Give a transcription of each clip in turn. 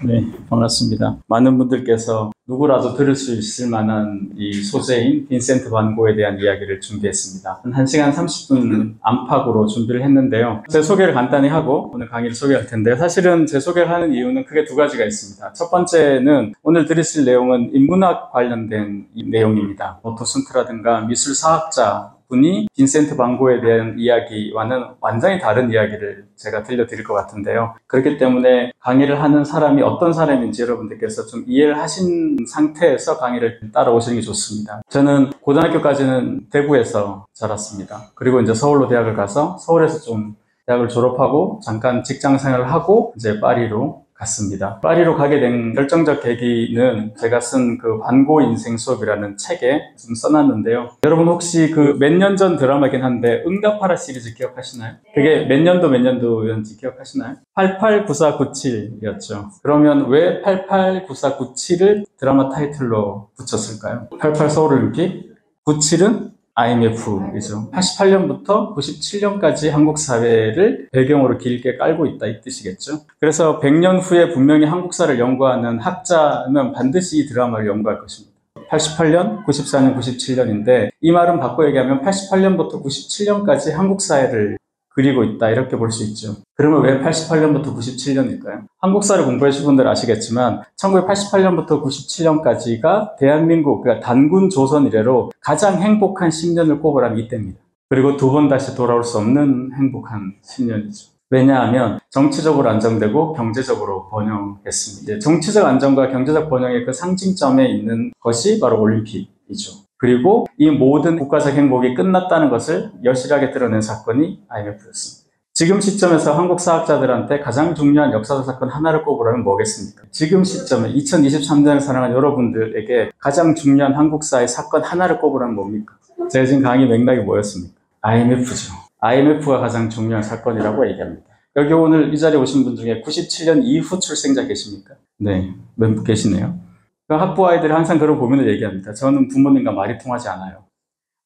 네, 반갑습니다. 많은 분들께서 누구라도 들을 수 있을 만한 이 소재인 빈센트 반 고에 대한 이야기를 준비했습니다. 한 1시간 30분 안팎으로 준비를 했는데요. 제 소개를 간단히 하고 오늘 강의를 소개할 텐데요. 사실은 제 소개를 하는 이유는 크게 두 가지가 있습니다. 첫 번째는 오늘 들으실 내용은 인문학 관련된 내용입니다. 토순트라든가 미술사학자 분이 빈센트 반 고에 대한 이야기와는 완전히 다른 이야기를 제가 들려드릴 것 같은데요. 그렇기 때문에 강의를 하는 사람이 어떤 사람인지 여러분들께서 좀 이해를 하신 상태에서 강의를 따라오시는 게 좋습니다. 저는 고등학교까지는 대구에서 자랐습니다. 그리고 이제 서울로 대학을 가서 서울에서 좀 대학을 졸업하고 잠깐 직장 생활을 하고 이제 파리로 갔습니다. 파리로 가게 된 결정적 계기는 제가 쓴 그 반고 인생 수업이라는 책에 좀 써놨는데요. 여러분 혹시 그 몇 년 전 드라마이긴 한데 응답하라 시리즈 기억하시나요? 그게 몇 년도였는지 기억하시나요? 889497이었죠. 그러면 왜 889497을 드라마 타이틀로 붙였을까요? 88 서울올림픽, 97은 IMF이죠. 88년부터 97년까지 한국 사회를 배경으로 길게 깔고 있다 이 뜻이겠죠. 그래서 100년 후에 분명히 한국사를 연구하는 학자는 반드시 이 드라마를 연구할 것입니다. 88년, 94년, 97년인데 이 말은 바꿔 얘기하면 88년부터 97년까지 한국 사회를 그리고 있다 이렇게 볼 수 있죠. 그러면 왜 88년부터 97년일까요? 한국사를 공부하신 분들 아시겠지만 1988년부터 97년까지가 대한민국, 그러니까 단군 조선 이래로 가장 행복한 10년을 꼽으라면 이때입니다. 그리고 두 번 다시 돌아올 수 없는 행복한 10년이죠. 왜냐하면 정치적으로 안정되고 경제적으로 번영했습니다. 정치적 안정과 경제적 번영의 그 상징점에 있는 것이 바로 올림픽이죠. 그리고 이 모든 국가적 행복이 끝났다는 것을 여실하게 드러낸 사건이 IMF였습니다. 지금 시점에서 한국 사학자들한테 가장 중요한 역사적 사건 하나를 꼽으라면 뭐겠습니까? 지금 시점에 2023년을 살아가는 여러분들에게 가장 중요한 한국사의 사건 하나를 꼽으라면 뭡니까? 제가 지금 강의 맥락이 뭐였습니까? IMF죠. IMF가 가장 중요한 사건이라고 얘기합니다. 여기 오늘 이 자리에 오신 분 중에 97년 이후 출생자 계십니까? 네, 몇 분 계시네요. 학부 아이들이 항상 그런 고민을 얘기합니다. 저는 부모님과 말이 통하지 않아요.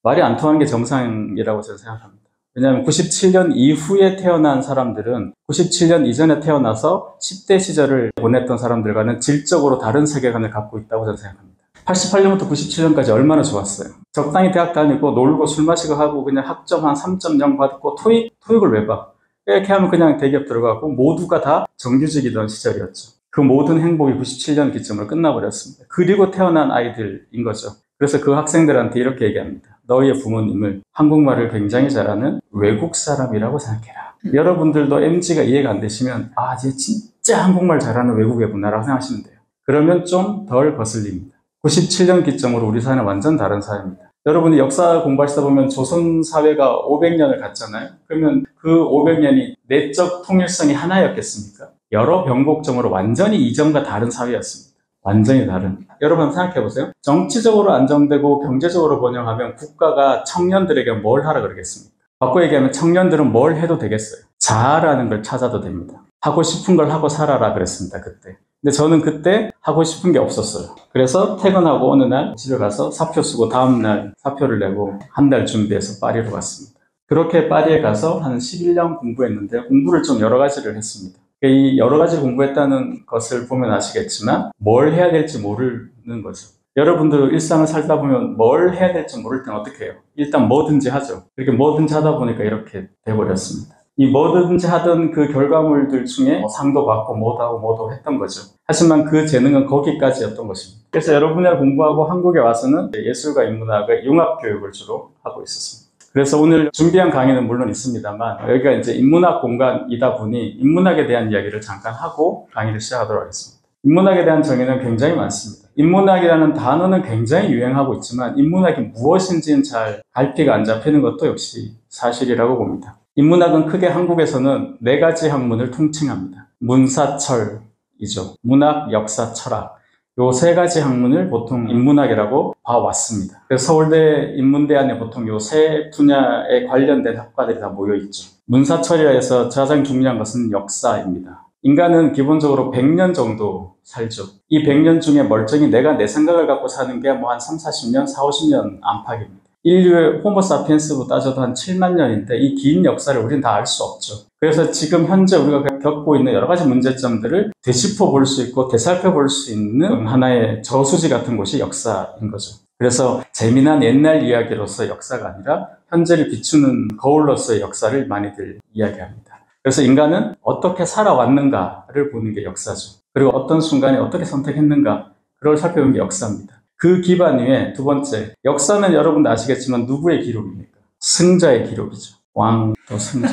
말이 안 통하는 게 정상이라고 저는 생각합니다. 왜냐하면 97년 이후에 태어난 사람들은 97년 이전에 태어나서 10대 시절을 보냈던 사람들과는 질적으로 다른 세계관을 갖고 있다고 저는 생각합니다. 88년부터 97년까지 얼마나 좋았어요. 적당히 대학 다니고 놀고 술 마시고 하고 그냥 학점 한 3.0 받고 토익을 왜 봐? 이렇게 하면 그냥 대기업 들어가고 모두가 다 정규직이던 시절이었죠. 그 모든 행복이 97년 기점으로 끝나버렸습니다. 그리고 태어난 아이들인 거죠. 그래서 그 학생들한테 이렇게 얘기합니다. 너희의 부모님을 한국말을 굉장히 잘하는 외국 사람이라고 생각해라. 여러분들도 MZ가 이해가 안 되시면 쟤 진짜 한국말 잘하는 외국애구나라고 생각하시면 돼요. 그러면 좀 덜 거슬립니다. 97년 기점으로 우리 사회는 완전 다른 사회입니다. 여러분이 역사 공부하시다 보면 조선 사회가 500년을 갔잖아요. 그러면 그 500년이 내적 통일성이 하나였겠습니까? 여러 변곡점으로 완전히 이전과 다른 사회였습니다. 완전히 다른. 여러분 생각해보세요. 정치적으로 안정되고 경제적으로 번영하면 국가가 청년들에게 뭘 하라 그러겠습니까? 바꿔 얘기하면 청년들은 뭘 해도 되겠어요. 자아라는 걸 찾아도 됩니다. 하고 싶은 걸 하고 살아라 그랬습니다. 그때. 근데 저는 그때 하고 싶은 게 없었어요. 그래서 퇴근하고 어느 날 집에 가서 사표 쓰고 다음날 사표를 내고 한 달 준비해서 파리로 갔습니다. 그렇게 파리에 가서 한 11년 공부했는데 공부를 좀 여러 가지를 했습니다. 이 여러 가지 공부했다는 것을 보면 아시겠지만 뭘 해야 될지 모르는 거죠. 여러분들 일상을 살다 보면 뭘 해야 될지 모를 때는 어떻게 해요? 일단 뭐든지 하죠. 이렇게 뭐든지 하다 보니까 이렇게 돼버렸습니다. 이 뭐든지 하던 그 결과물들 중에 상도 받고 뭐도 했던 거죠. 하지만 그 재능은 거기까지였던 것입니다. 그래서 여러분이 공부하고 한국에 와서는 예술과 인문학의 융합교육을 주로 하고 있었습니다. 그래서 오늘 준비한 강의는 물론 있습니다만 여기가 이제 인문학 공간이다 보니 인문학에 대한 이야기를 잠깐 하고 강의를 시작하도록 하겠습니다. 인문학에 대한 정의는 굉장히 많습니다. 인문학이라는 단어는 굉장히 유행하고 있지만 인문학이 무엇인지는 잘 갈피가 안 잡히는 것도 역시 사실이라고 봅니다. 인문학은 크게 한국에서는 4가지 학문을 통칭합니다. 문사철이죠. 문학, 역사, 철학. 요 3가지 학문을 보통 인문학이라고 봐왔습니다. 그래서 서울대 인문대 안에 보통 요 3 분야에 관련된 학과들이 다 모여있죠. 문사철이라 해서 가장 중요한 것은 역사입니다. 인간은 기본적으로 100년 정도 살죠. 이 100년 중에 멀쩡히 내가 내 생각을 갖고 사는 게 뭐 한 30, 40년, 40, 50년 안팎입니다. 인류의 호모사피엔스로 따져도 한 7만 년인데 이 긴 역사를 우리는 다 알 수 없죠. 그래서 지금 현재 우리가 겪고 있는 여러 가지 문제점들을 되짚어 볼 수 있고 되살펴 볼 수 있는 하나의 저수지 같은 곳이 역사인 거죠. 그래서 재미난 옛날 이야기로서 역사가 아니라 현재를 비추는 거울로서의 역사를 많이들 이야기합니다. 그래서 인간은 어떻게 살아왔는가를 보는 게 역사죠. 그리고 어떤 순간에 어떻게 선택했는가, 그걸 살펴보는 게 역사입니다. 그 기반 위에 두 번째, 역사는 여러분도 아시겠지만 누구의 기록입니까? 승자의 기록이죠. 왕도 승자.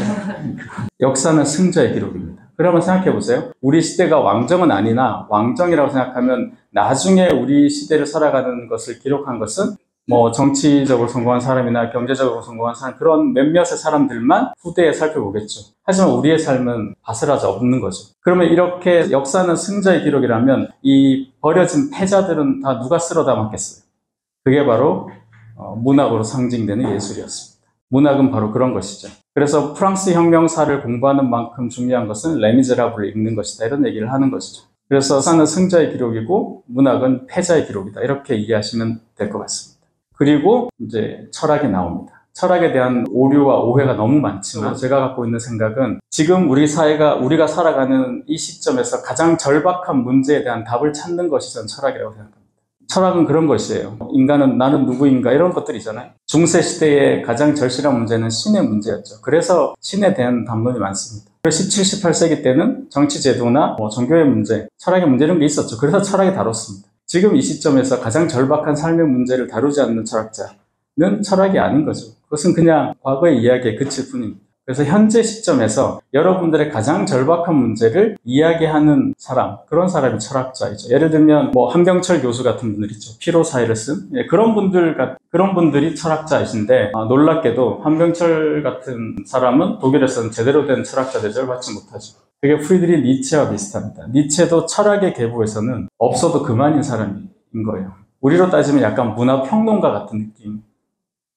역사는 승자의 기록입니다. 그러면 생각해 보세요. 우리 시대가 왕정은 아니나 왕정이라고 생각하면 나중에 우리 시대를 살아가는 것을 기록한 것은 뭐 정치적으로 성공한 사람이나 경제적으로 성공한 사람, 그런 몇몇의 사람들만 후대에 살펴보겠죠. 하지만 우리의 삶은 바스라져 없는 거죠. 그러면 이렇게 역사는 승자의 기록이라면 이 버려진 패자들은 다 누가 쓸어 담았겠어요? 그게 바로 문학으로 상징되는 예술이었습니다. 문학은 바로 그런 것이죠. 그래서 프랑스 혁명사를 공부하는 만큼 중요한 것은 레미제라블을 읽는 것이다, 이런 얘기를 하는 것이죠. 그래서 역사는 승자의 기록이고 문학은 패자의 기록이다, 이렇게 이해하시면 될 것 같습니다. 그리고 이제 철학이 나옵니다. 철학에 대한 오류와 오해가 너무 많지만 제가 갖고 있는 생각은 지금 우리 사회가 우리가 살아가는 이 시점에서 가장 절박한 문제에 대한 답을 찾는 것이 전 철학이라고 생각합니다. 철학은 그런 것이에요. 인간은 나는 누구인가, 이런 것들이잖아요. 중세 시대의 가장 절실한 문제는 신의 문제였죠. 그래서 신에 대한 담론이 많습니다. 17, 18세기 때는 정치 제도나 종교의 문제, 철학의 문제 이런 게 있었죠. 그래서 철학이 다뤘습니다. 지금 이 시점에서 가장 절박한 삶의 문제를 다루지 않는 철학자는 철학이 아닌 거죠. 그것은 그냥 과거의 이야기에 그칠 뿐입니다. 그래서 현재 시점에서 여러분들의 가장 절박한 문제를 이야기하는 사람, 그런 사람이 철학자이죠. 예를 들면 한병철 교수 같은 분들 있죠. 피로사회를 쓴 그런 분들이 철학자이신데 놀랍게도 한병철 같은 사람은 독일에서는 제대로 된 철학자 대접을 받지 못하죠. 그게 프리드리히 니체와 비슷합니다. 니체도 철학의 계보에서는 없어도 그만인 사람인 거예요. 우리로 따지면 약간 문화평론가 같은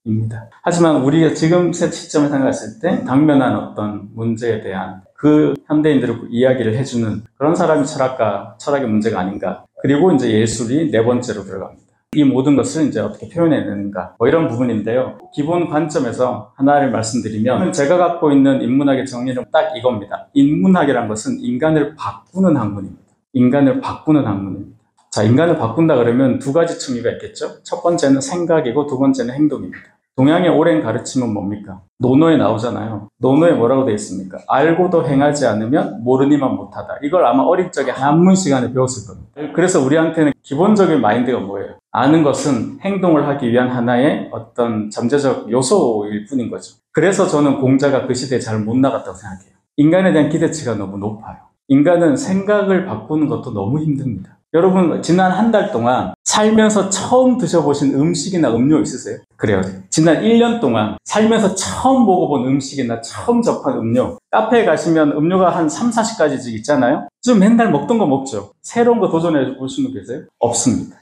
느낌입니다. 하지만 우리가 지금 시점을 생각했을 때 당면한 어떤 문제에 대한 그 현대인들을 이야기를 해주는 그런 사람이 철학의 문제가 아닌가. 그리고 이제 예술이 네 번째로 들어갑니다. 이 모든 것을 이제 어떻게 표현해내는가, 이런 부분인데요. 기본 관점에서 하나를 말씀드리면 제가 갖고 있는 인문학의 정리는 딱 이겁니다. 인문학이란 것은 인간을 바꾸는 학문입니다. 인간을 바꾸는 학문입니다. 자, 인간을 바꾼다 그러면 두 가지 층위가 있겠죠. 첫 번째는 생각이고 두 번째는 행동입니다. 동양의 오랜 가르침은 뭡니까? 논어에 나오잖아요. 논어에 뭐라고 되어 있습니까? 알고도 행하지 않으면 모르니만 못하다. 이걸 아마 어릴 적에 한문 시간에 배웠을 겁니다. 그래서 우리한테는 기본적인 마인드가 뭐예요? 아는 것은 행동을 하기 위한 하나의 어떤 잠재적 요소일 뿐인 거죠. 그래서 저는 공자가 그 시대에 잘 못 나갔다고 생각해요. 인간에 대한 기대치가 너무 높아요. 인간은 생각을 바꾸는 것도 너무 힘듭니다. 여러분, 지난 한 달 동안 살면서 처음 드셔보신 음식이나 음료 있으세요? 그래요. 지난 1년 동안 살면서 처음 먹어본 음식이나 처음 접한 음료, 카페에 가시면 음료가 한 3, 40가지씩 있잖아요? 좀 맨날 먹던 거 먹죠? 새로운 거 도전해 보신 분 계세요? 없습니다.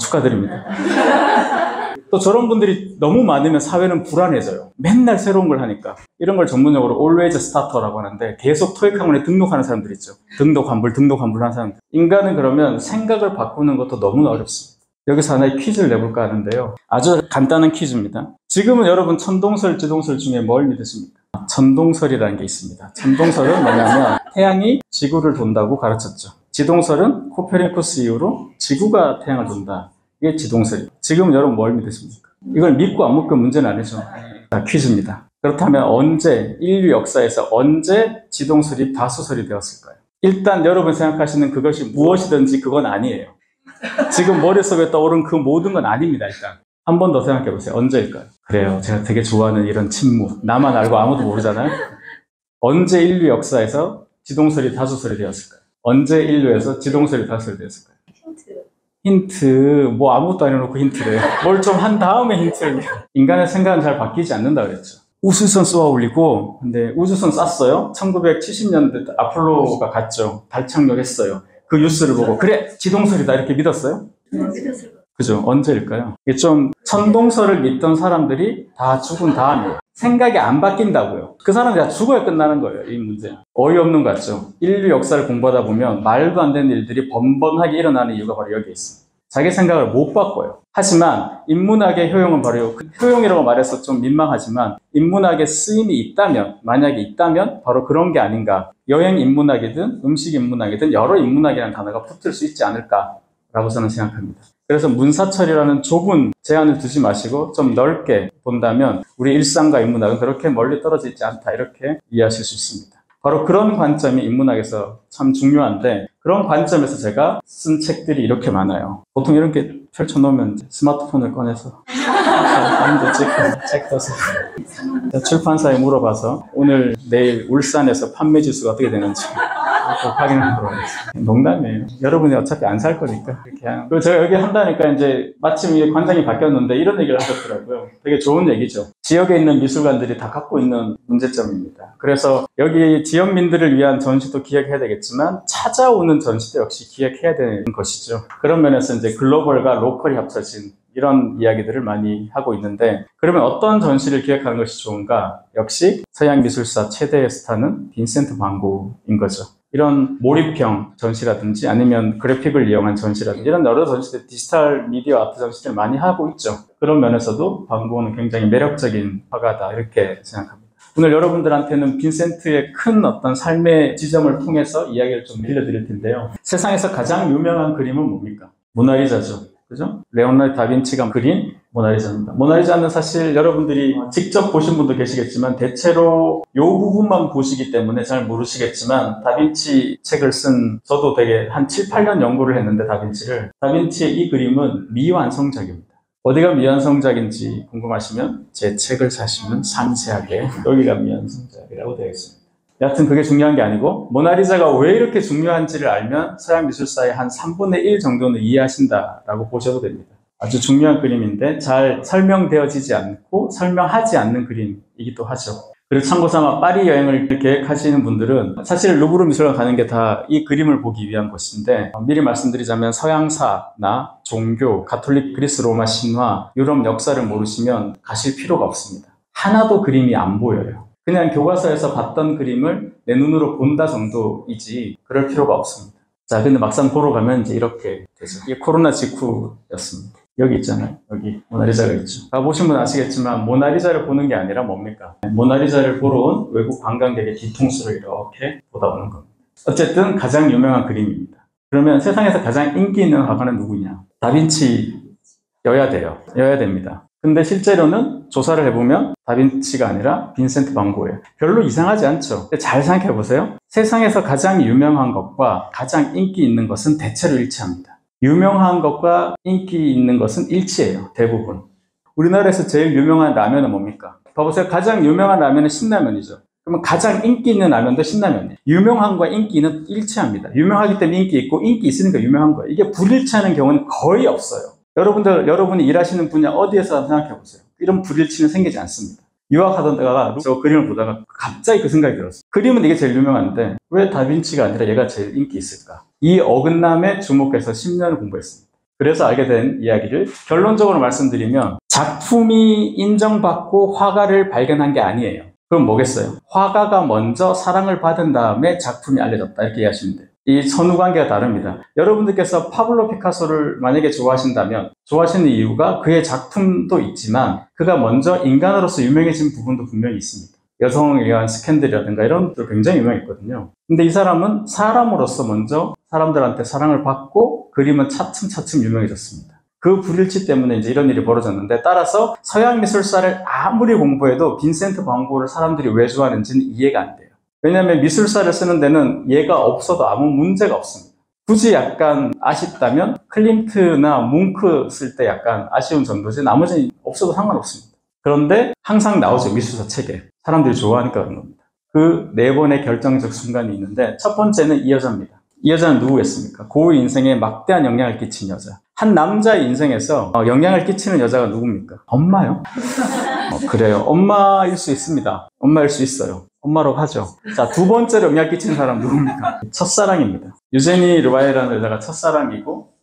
축하드립니다. 또 저런 분들이 너무 많으면 사회는 불안해져요. 맨날 새로운 걸 하니까. 이런 걸 전문용어로 always starter라고 하는데 계속 토익 학원에 등록하는 사람들 있죠. 등록 환불 하는 사람들. 인간은 그러면 생각을 바꾸는 것도 너무나 어렵습니다. 여기서 하나의 퀴즈를 내볼까 하는데요. 아주 간단한 퀴즈입니다. 지금은 여러분 천동설, 지동설 중에 뭘 믿으십니까? 천동설이라는 게 있습니다. 천동설은 뭐냐면 태양이 지구를 돈다고 가르쳤죠. 지동설은 코페르니쿠스 이후로 지구가 태양을 돈다. 이게 지동설이에요. 지금 여러분 뭘 믿으십니까? 이걸 믿고 안 믿고 문제는 아니죠. 자, 퀴즈입니다. 그렇다면 인류 역사에서 언제 지동설이 다수설이 되었을까요? 일단 여러분 생각하시는 그것이 무엇이든지 그건 아니에요. 지금 머릿속에 떠오른 그 모든 건 아닙니다. 일단 한 번 더 생각해 보세요. 언제일까요? 그래요. 제가 되게 좋아하는 이런 침묵. 나만 알고 아무도 모르잖아요. 언제 인류 역사에서 지동설이 다수설이 되었을까요? 언제 인류에서 지동설이 다수설이 되었을까요? 힌트, 아무것도 안 해놓고 힌트래요. 뭘 좀 한 다음에 힌트를. 인간의 생각은 잘 바뀌지 않는다 그랬죠. 우주선 쏘아 올리고, 근데 우주선 쐈어요. 1970년대 아폴로가 갔죠. 달 착륙했어요. 그 뉴스를 보고, 그래, 지동설이다. 이렇게 믿었어요? 그죠? 언제일까요? 이게 좀, 천동설을 믿던 사람들이 다 죽은 다음에 생각이 안 바뀐다고요. 그 사람들이 다 죽어야 끝나는 거예요, 이 문제. 어이없는 것 같죠? 인류 역사를 공부하다 보면 말도 안 되는 일들이 번번하게 일어나는 이유가 바로 여기에 있습니다. 자기 생각을 못 바꿔요. 하지만 인문학의 효용은 바로 그 효용이라고 말해서 좀 민망하지만 인문학의 쓰임이 있다면, 만약에 있다면 바로 그런 게 아닌가. 여행 인문학이든 음식 인문학이든 여러 인문학이라는 단어가 붙을 수 있지 않을까라고 저는 생각합니다. 그래서 문사철이라는 좁은 제한을 두지 마시고 좀 넓게 본다면 우리 일상과 인문학은 그렇게 멀리 떨어져 있지 않다, 이렇게 이해하실 수 있습니다. 바로 그런 관점이 인문학에서 참 중요한데, 그런 관점에서 제가 쓴 책들이 이렇게 많아요. 보통 이렇게 펼쳐놓으면 스마트폰을 꺼내서 사진도 찍고 책도 쓰고, 출판사에 물어봐서 오늘 내일 울산에서 판매 지수가 어떻게 되는지 꼭 확인하도록 하겠습니다. 농담이에요. 여러분이 어차피 안 살 거니까. 그리고 제가 여기 한다니까 이제 마침 이 관장이 바뀌었는데 이런 얘기를 하셨더라고요. 되게 좋은 얘기죠. 지역에 있는 미술관들이 다 갖고 있는 문제점입니다. 그래서 여기 지역민들을 위한 전시도 기획해야 되겠지만 찾아오는 전시도 역시 기획해야 되는 것이죠. 그런 면에서 이제 글로벌과 로컬이 합쳐진 이런 이야기들을 많이 하고 있는데, 그러면 어떤 전시를 기획하는 것이 좋은가? 역시 서양 미술사 최대의 스타는 빈센트 반 고흐인 거죠. 이런 몰입형 전시라든지 아니면 그래픽을 이용한 전시라든지 이런 여러 전시들, 디지털 미디어 아트 전시들 많이 하고 있죠. 그런 면에서도 반 고흐는 굉장히 매력적인 화가다, 이렇게 생각합니다. 오늘 여러분들한테는 빈센트의 큰 어떤 삶의 지점을 통해서 이야기를 좀 들려드릴 텐데요. 세상에서 가장 유명한 그림은 뭡니까? 모나리자죠. 그죠? 레오나르도 다빈치가 그린 모나리자입니다. 모나리자는 사실 여러분들이 직접 보신 분도 계시겠지만 대체로 이 부분만 보시기 때문에 잘 모르시겠지만, 다빈치 책을 쓴 저도 되게 한 7, 8년 연구를 했는데 다빈치의 이 그림은 미완성작입니다. 어디가 미완성작인지 궁금하시면 제 책을 사시면 상세하게 여기가 미완성작이라고 되어 있습니다. 여하튼 그게 중요한 게 아니고, 모나리자가 왜 이렇게 중요한지를 알면 서양 미술사의 한 3분의 1 정도는 이해하신다라고 보셔도 됩니다. 아주 중요한 그림인데 잘 설명되어지지 않고 설명하지 않는 그림이기도 하죠. 그리고 참고삼아 파리 여행을 계획하시는 분들은 사실 루브르 미술관 가는 게 다 이 그림을 보기 위한 곳인데, 미리 말씀드리자면 서양사나 종교, 가톨릭 그리스 로마 신화, 유럽 역사를 모르시면 가실 필요가 없습니다. 하나도 그림이 안 보여요. 그냥 교과서에서 봤던 그림을 내 눈으로 본다 정도이지 그럴 필요가 없습니다. 자, 근데 막상 보러 가면 이제 이렇게 되죠. 이게 코로나 직후였습니다. 여기 있잖아요. 여기 모나리자가 있죠. 가보신 분 아시겠지만 모나리자를 보는 게 아니라 뭡니까? 모나리자를 보러 온 외국 관광객의 뒤통수를 이렇게 보다 오는 겁니다. 어쨌든 가장 유명한 그림입니다. 그러면 세상에서 가장 인기 있는 화가는 누구냐? 다빈치여야 돼요. 여야 됩니다. 근데 실제로는 조사를 해보면 다빈치가 아니라 빈센트 반 고흐예요. 별로 이상하지 않죠? 근데 잘 생각해 보세요. 세상에서 가장 유명한 것과 가장 인기 있는 것은 대체로 일치합니다. 유명한 것과 인기 있는 것은 일치해요. 대부분. 우리나라에서 제일 유명한 라면은 뭡니까? 봐보세요. 가장 유명한 라면은 신라면이죠. 그러면 가장 인기 있는 라면도 신라면이에요. 유명한과 인기는 일치합니다. 유명하기 때문에 인기 있고 인기 있으니까 유명한 거예요. 이게 불일치하는 경우는 거의 없어요. 여러분이 일하시는 분야 어디에서 생각해 보세요. 이런 불일치는 생기지 않습니다. 유학하던 데가 저 그림을 보다가 갑자기 그 생각이 들었어요. 그림은 이게 제일 유명한데 왜 다빈치가 아니라 얘가 제일 인기 있을까? 이 어긋남에 주목해서 10년을 공부했습니다. 그래서 알게 된 이야기를 결론적으로 말씀드리면, 작품이 인정받고 화가를 발견한 게 아니에요. 그럼 뭐겠어요? 화가가 먼저 사랑을 받은 다음에 작품이 알려졌다, 이렇게 이해하시면 돼요. 이 선후관계가 다릅니다. 여러분들께서 파블로 피카소를 만약에 좋아하신다면 좋아하시는 이유가 그의 작품도 있지만 그가 먼저 인간으로서 유명해진 부분도 분명히 있습니다. 여성에 의한 스캔들이라든가 이런 것도 굉장히 유명했거든요. 근데 이 사람은 사람으로서 먼저 사람들한테 사랑을 받고 그림은 차츰차츰 유명해졌습니다. 그 불일치 때문에 이제 이런 일이 벌어졌는데, 따라서 서양 미술사를 아무리 공부해도 빈센트 반 고흐를 사람들이 왜 좋아하는지는 이해가 안 돼요. 왜냐하면 미술사를 쓰는 데는 얘가 없어도 아무 문제가 없습니다. 굳이 약간 아쉽다면 클림트나 뭉크 쓸 때 약간 아쉬운 정도지 나머지는 없어도 상관없습니다. 그런데 항상 나오죠, 미술사 책에. 사람들이 좋아하니까 그런 겁니다. 그 4번의 결정적 순간이 있는데, 첫 번째는 이 여자입니다. 이 여자는 누구겠습니까? 고흐 인생에 막대한 영향을 끼친 여자. 한 남자의 인생에서 영향을 끼치는 여자가 누굽니까? 엄마요? 그래요. 엄마일 수 있습니다. 엄마일 수 있어요. 엄마라고 하죠. 자, 두 번째로 영향을 끼치는 사람 누굽니까? 첫사랑입니다. 유제니 르바이라는 여자가 첫사랑이고,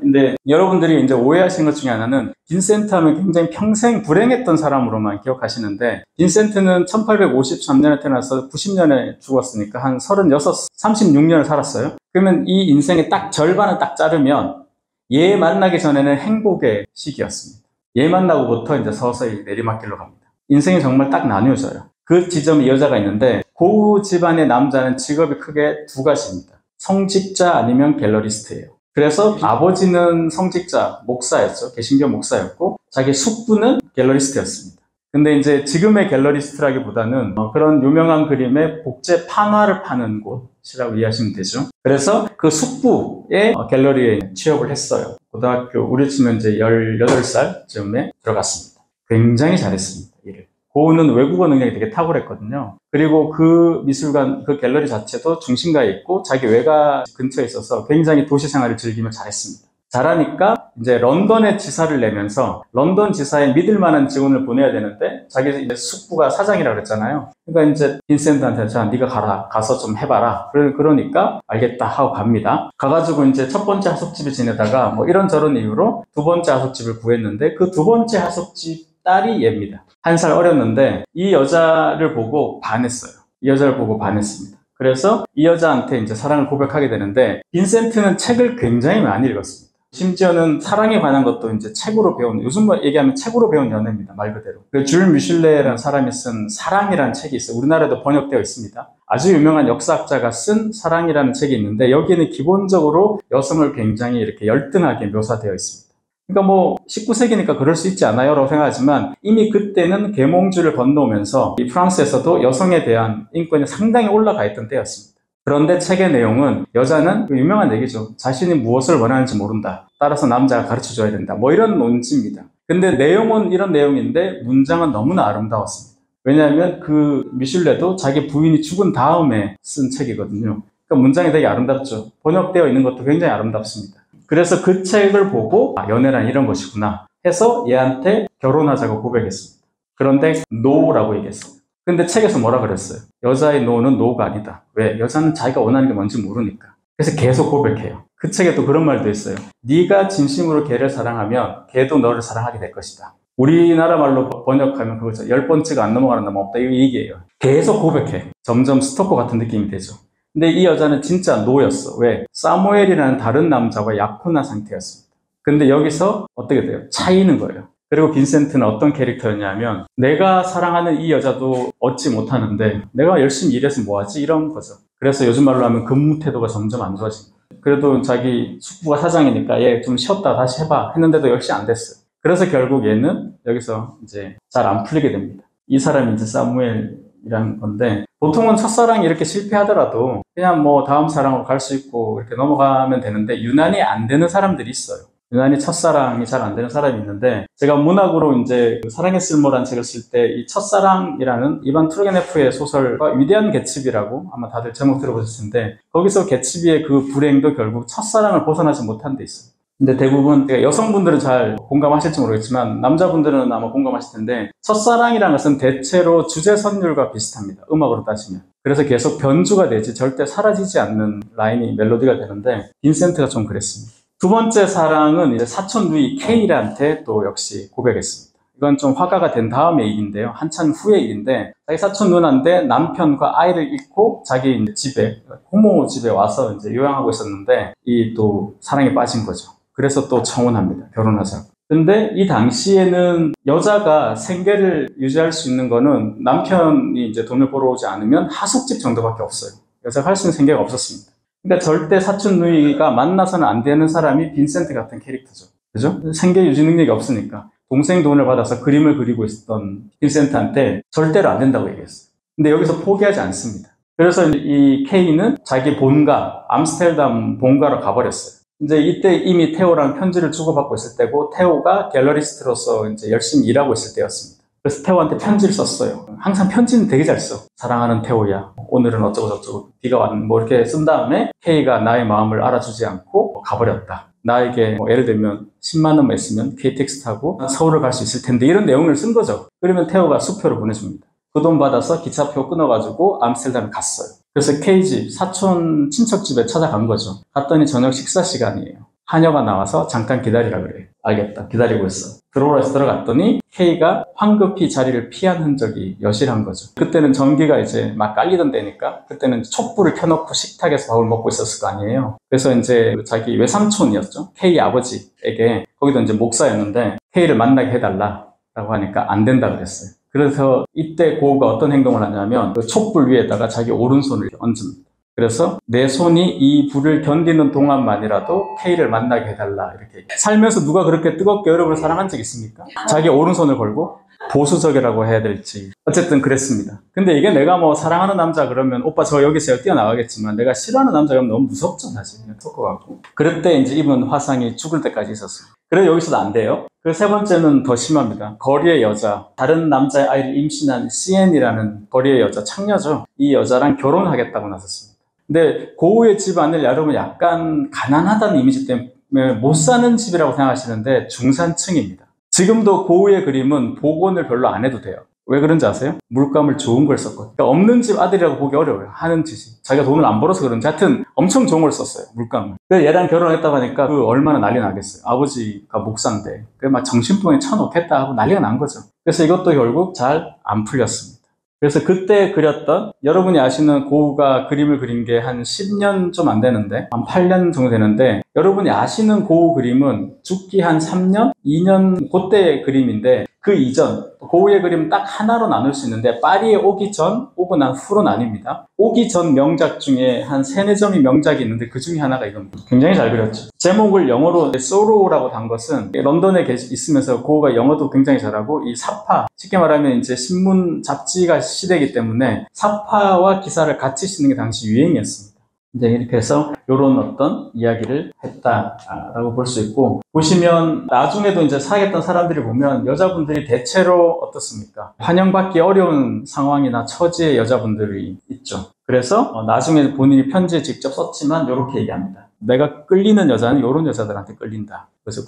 근데 여러분들이 이제 오해하시는 것 중에 하나는 빈센트 하면 굉장히 평생 불행했던 사람으로만 기억하시는데, 빈센트는 1853년에 태어나서 90년에 죽었으니까 한 36, 36년을 살았어요. 그러면 이 인생의 딱 절반을 딱 자르면 얘 만나기 전에는 행복의 시기였습니다. 얘 만나고부터 이제 서서히 내리막길로 갑니다. 인생이 정말 딱 나뉘어져요. 그 지점에 여자가 있는데 고우 집안의 남자는 직업이 크게 두 가지입니다. 성직자 아니면 갤러리스트예요. 그래서 아버지는 성직자, 목사였죠. 개신교 목사였고 자기 숙부는 갤러리스트였습니다. 근데 이제 지금의 갤러리스트라기보다는 그런 유명한 그림의 복제 판화를 파는 곳이라고 이해하시면 되죠. 그래서 그 숙부의 갤러리에 취업을 했어요. 고등학교 우리 치면 이제 18살쯤에 들어갔습니다. 굉장히 잘했습니다. 일을. 고우는 외국어 능력이 되게 탁월했거든요. 그리고 그 미술관, 그 갤러리 자체도 중심가에 있고 자기 외가 근처에 있어서 굉장히 도시 생활을 즐기며 잘했습니다. 잘하니까 이제 런던에 지사를 내면서 런던 지사에 믿을 만한 직원을 보내야 되는데 자기 이제 숙부가 사장이라고 그랬잖아요. 그러니까 이제 빈센트한테 자, 네가 가라. 가서 좀 해봐라. 그러니까 알겠다 하고 갑니다. 가가지고 이제 첫 번째 하숙집에 지내다가 뭐 이런저런 이유로 두 번째 하숙집을 구했는데 그 두 번째 하숙집 딸이 얘입니다. 1살 어렸는데 이 여자를 보고 반했어요. 이 여자를 보고 반했습니다. 그래서 이 여자한테 이제 사랑을 고백하게 되는데 빈센트는 책을 굉장히 많이 읽었습니다. 심지어는 사랑에 관한 것도 이제 책으로 배운, 요즘 얘기하면 책으로 배운 연애입니다. 말 그대로. 줄 뮤슐레라는 사람이 쓴 사랑이라는 책이 있어요. 우리나라에도 번역되어 있습니다. 아주 유명한 역사학자가 쓴 사랑이라는 책이 있는데 여기는 기본적으로 여성을 굉장히 이렇게 열등하게 묘사되어 있습니다. 그러니까 뭐 19세기니까 그럴 수 있지 않아요? 라고 생각하지만 이미 그때는 계몽주를 건너오면서 이 프랑스에서도 여성에 대한 인권이 상당히 올라가 있던 때였습니다. 그런데 책의 내용은 여자는 유명한 얘기죠. 자신이 무엇을 원하는지 모른다. 따라서 남자가 가르쳐줘야 된다. 뭐 이런 논지입니다. 근데 내용은 이런 내용인데 문장은 너무나 아름다웠습니다. 왜냐하면 그 미슐레도 자기 부인이 죽은 다음에 쓴 책이거든요. 그러니까 문장이 되게 아름답죠. 번역되어 있는 것도 굉장히 아름답습니다. 그래서 그 책을 보고 연애란 이런 것이구나 해서 얘한테 결혼하자고 고백했습니다. 그런데 노라고 얘기했습니다. 근데 책에서 뭐라 그랬어요? 여자의 노는 노가 아니다. 왜? 여자는 자기가 원하는 게 뭔지 모르니까. 그래서 계속 고백해요. 그 책에 또 그런 말도 있어요. 네가 진심으로 걔를 사랑하면 걔도 너를 사랑하게 될 것이다. 우리나라 말로 번역하면 그거죠. 10번째가 안 넘어가는 놈 없다. 이 얘기예요. 계속 고백해. 점점 스토커 같은 느낌이 되죠. 근데 이 여자는 진짜 노였어. 왜? 사무엘이라는 다른 남자와 약혼한 상태였습니다. 근데 여기서 어떻게 돼요? 차이는 거예요. 그리고 빈센트는 어떤 캐릭터였냐면 내가 사랑하는 이 여자도 얻지 못하는데 내가 열심히 일해서 뭐하지? 이런 거죠. 그래서 요즘 말로 하면 근무 태도가 점점 안 좋아집니다. 그래도 자기 숙부가 사장이니까 얘 좀 쉬었다 다시 해봐 했는데도 역시 안 됐어요. 그래서 결국 얘는 여기서 이제 잘 안 풀리게 됩니다. 이 사람이 이제 사무엘이라는 건데 보통은 첫사랑이 이렇게 실패하더라도 그냥 뭐 다음 사랑으로 갈 수 있고 이렇게 넘어가면 되는데 유난히 안 되는 사람들이 있어요. 유난히 첫사랑이 잘 안 되는 사람이 있는데 제가 문학으로 이제 사랑의 쓸모라는 책을 쓸 때 이 첫사랑이라는 이반 투르게네프의 소설과 위대한 개츠비라고 아마 다들 제목 들어보셨을 텐데 거기서 개츠비의 그 불행도 결국 첫사랑을 벗어나지 못한 데 있어요. 근데 대부분 여성분들은 잘 공감하실지 모르겠지만 남자분들은 아마 공감하실 텐데 첫사랑이라는 것은 대체로 주제 선율과 비슷합니다. 음악으로 따지면. 그래서 계속 변주가 되지 절대 사라지지 않는 라인이 멜로디가 되는데 빈센트가 좀 그랬습니다. 두 번째 사랑은 이제 사촌 누이 케이한테 또 역시 고백했습니다. 이건 좀 화가가 된 다음의 일인데요. 한참 후의 일인데 자기 사촌 누나인데 남편과 아이를 잃고 자기 집에 호모 집에 와서 이제 요양하고 있었는데 이 또 사랑에 빠진 거죠. 그래서 또 청혼합니다. 결혼하자고. 근데 이 당시에는 여자가 생계를 유지할 수 있는 거는 남편이 이제 돈을 벌어오지 않으면 하숙집 정도밖에 없어요. 여자가 할 수 있는 생계가 없었습니다. 그러니까 절대 사촌 누이가 만나서는 안 되는 사람이 빈센트 같은 캐릭터죠. 그죠? 생계 유지 능력이 없으니까. 동생 돈을 받아서 그림을 그리고 있었던 빈센트한테 절대로 안 된다고 얘기했어요. 근데 여기서 포기하지 않습니다. 그래서 이 케이는 자기 본가, 암스테르담 본가로 가버렸어요. 이제 이때 이미 테오랑 편지를 주고받고 있을 때고 테오가 갤러리스트로서 이제 열심히 일하고 있을 때였습니다. 그래서 테오한테 편지를 썼어요. 항상 편지는 되게 잘 써. 사랑하는 테오야. 오늘은 어쩌고저쩌고 비가 왔는 뭐 이렇게 쓴 다음에 K가 나의 마음을 알아주지 않고 가버렸다. 나에게 뭐 예를 들면 10만 원만 있으면 KTX 타고 서울을 갈 수 있을 텐데 이런 내용을 쓴 거죠. 그러면 테오가 수표를 보내줍니다. 그 돈 받아서 기차표 끊어가지고 암스테르담에 갔어요. 그래서 K 집, 사촌 친척 집에 찾아간 거죠. 갔더니 저녁 식사 시간이에요. 하녀가 나와서 잠깐 기다리라 그래. 알겠다. 기다리고 있어. 들어오라 해서 들어갔더니 K가 황급히 자리를 피한 흔적이 여실한 거죠. 그때는 전기가 이제 막 깔리던 때니까 그때는 촛불을 켜놓고 식탁에서 밥을 먹고 있었을 거 아니에요. 그래서 이제 자기 외삼촌이었죠. K 아버지에게, 거기도 이제 목사였는데 K를 만나게 해달라라고 하니까 안 된다 그랬어요. 그래서 이때 고우가 어떤 행동을 하냐면 그 촛불 위에다가 자기 오른손을 얹습니다. 그래서 내 손이 이 불을 견디는 동안만이라도 K를 만나게 해달라, 이렇게. 살면서 누가 그렇게 뜨겁게 여러분을 사랑한 적 있습니까? 자기 오른손을 걸고. 보수적이라고 해야 될지 어쨌든 그랬습니다. 근데 이게 내가 뭐 사랑하는 남자 그러면 오빠 저 여기서 뛰어나가겠지만, 내가 싫어하는 남자가 너무 무섭죠 사실. 그냥 쏠 것 같고. 그럴 때 이제 입은 화상이 죽을 때까지 있었어요. 그래도 여기서도 안 돼요. 그 세 번째는 더 심합니다. 거리의 여자, 다른 남자의 아이를 임신한 CN이라는 거리의 여자, 창녀죠. 이 여자랑 결혼하겠다고 나섰습니다. 근데 고우의 집안을 여러분 약간 가난하다는 이미지 때문에 못 사는 집이라고 생각하시는데 중산층입니다. 지금도 고우의 그림은 복원을 별로 안 해도 돼요. 왜 그런지 아세요? 물감을 좋은 걸 썼거든요. 그러니까 없는 집 아들이라고 보기 어려워요. 하는 짓이. 자기가 돈을 안 벌어서 그런지 하여튼 엄청 좋은 걸 썼어요. 물감을. 그래서 얘랑 결혼했다고 하니까 그 얼마나 난리 나겠어요. 아버지가 목사인데 그래 막 정신병에 쳐놓겠다 하고 난리가 난 거죠. 그래서 이것도 결국 잘 안 풀렸습니다. 그래서 그때 그렸던, 여러분이 아시는 고우가 그림을 그린 게 한 10년 좀 안 되는데, 한 8년 정도 되는데, 여러분이 아시는 고우 그림은 죽기 한 3년? 2년 그때 그림인데, 그 이전, 고우의 그림 딱 하나로 나눌 수 있는데, 파리에 오기 전, 오고 난 후로 나뉩니다. 오기 전 명작 중에 한 3, 4점이 명작이 있는데 그 중에 하나가 이겁니다. 굉장히 잘 그렸죠. 제목을 영어로 Sorrow라고 단 것은, 런던에 있으면서 고우가 영어도 굉장히 잘하고, 이 사파, 쉽게 말하면 이제 신문, 잡지가 시대이기 때문에 사파와 기사를 같이 쓰는 게 당시 유행이었습니다. 이제 이렇게 해서 이런 어떤 이야기를 했다라고 볼 수 있고, 보시면 나중에도 이제 사귀었던 사람들이 보면 여자분들이 대체로 어떻습니까? 환영받기 어려운 상황이나 처지의 여자분들이 있죠. 그래서 나중에 본인이 편지에 직접 썼지만 이렇게 얘기합니다. 내가 끌리는 여자는 이런 여자들한테 끌린다. 그래서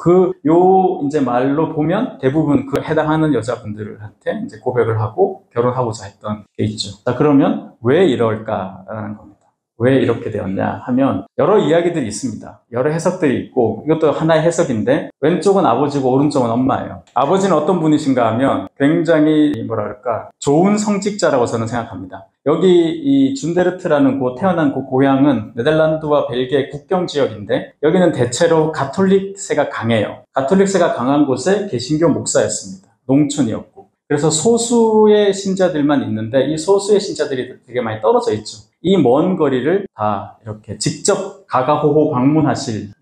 이제 말로 보면 대부분 그 해당하는 여자분들한테 이제 고백을 하고 결혼하고자 했던 게 있죠. 자, 그러면 왜 이럴까라는 겁니다. 왜 이렇게 되었냐 하면 여러 이야기들이 있습니다. 여러 해석들이 있고, 이것도 하나의 해석인데, 왼쪽은 아버지고 오른쪽은 엄마예요. 아버지는 어떤 분이신가 하면 굉장히 좋은 성직자라고 저는 생각합니다. 여기 이 준데르트라는 태어난 그 고향은 네덜란드와 벨기에 국경 지역인데, 여기는 대체로 가톨릭세가 강해요. 가톨릭세가 강한 곳에 개신교 목사였습니다. 농촌이었고. 그래서 소수의 신자들만 있는데, 이 소수의 신자들이 되게 많이 떨어져 있죠. 이 먼 거리를 다 이렇게 직접 가가호호 방문하시는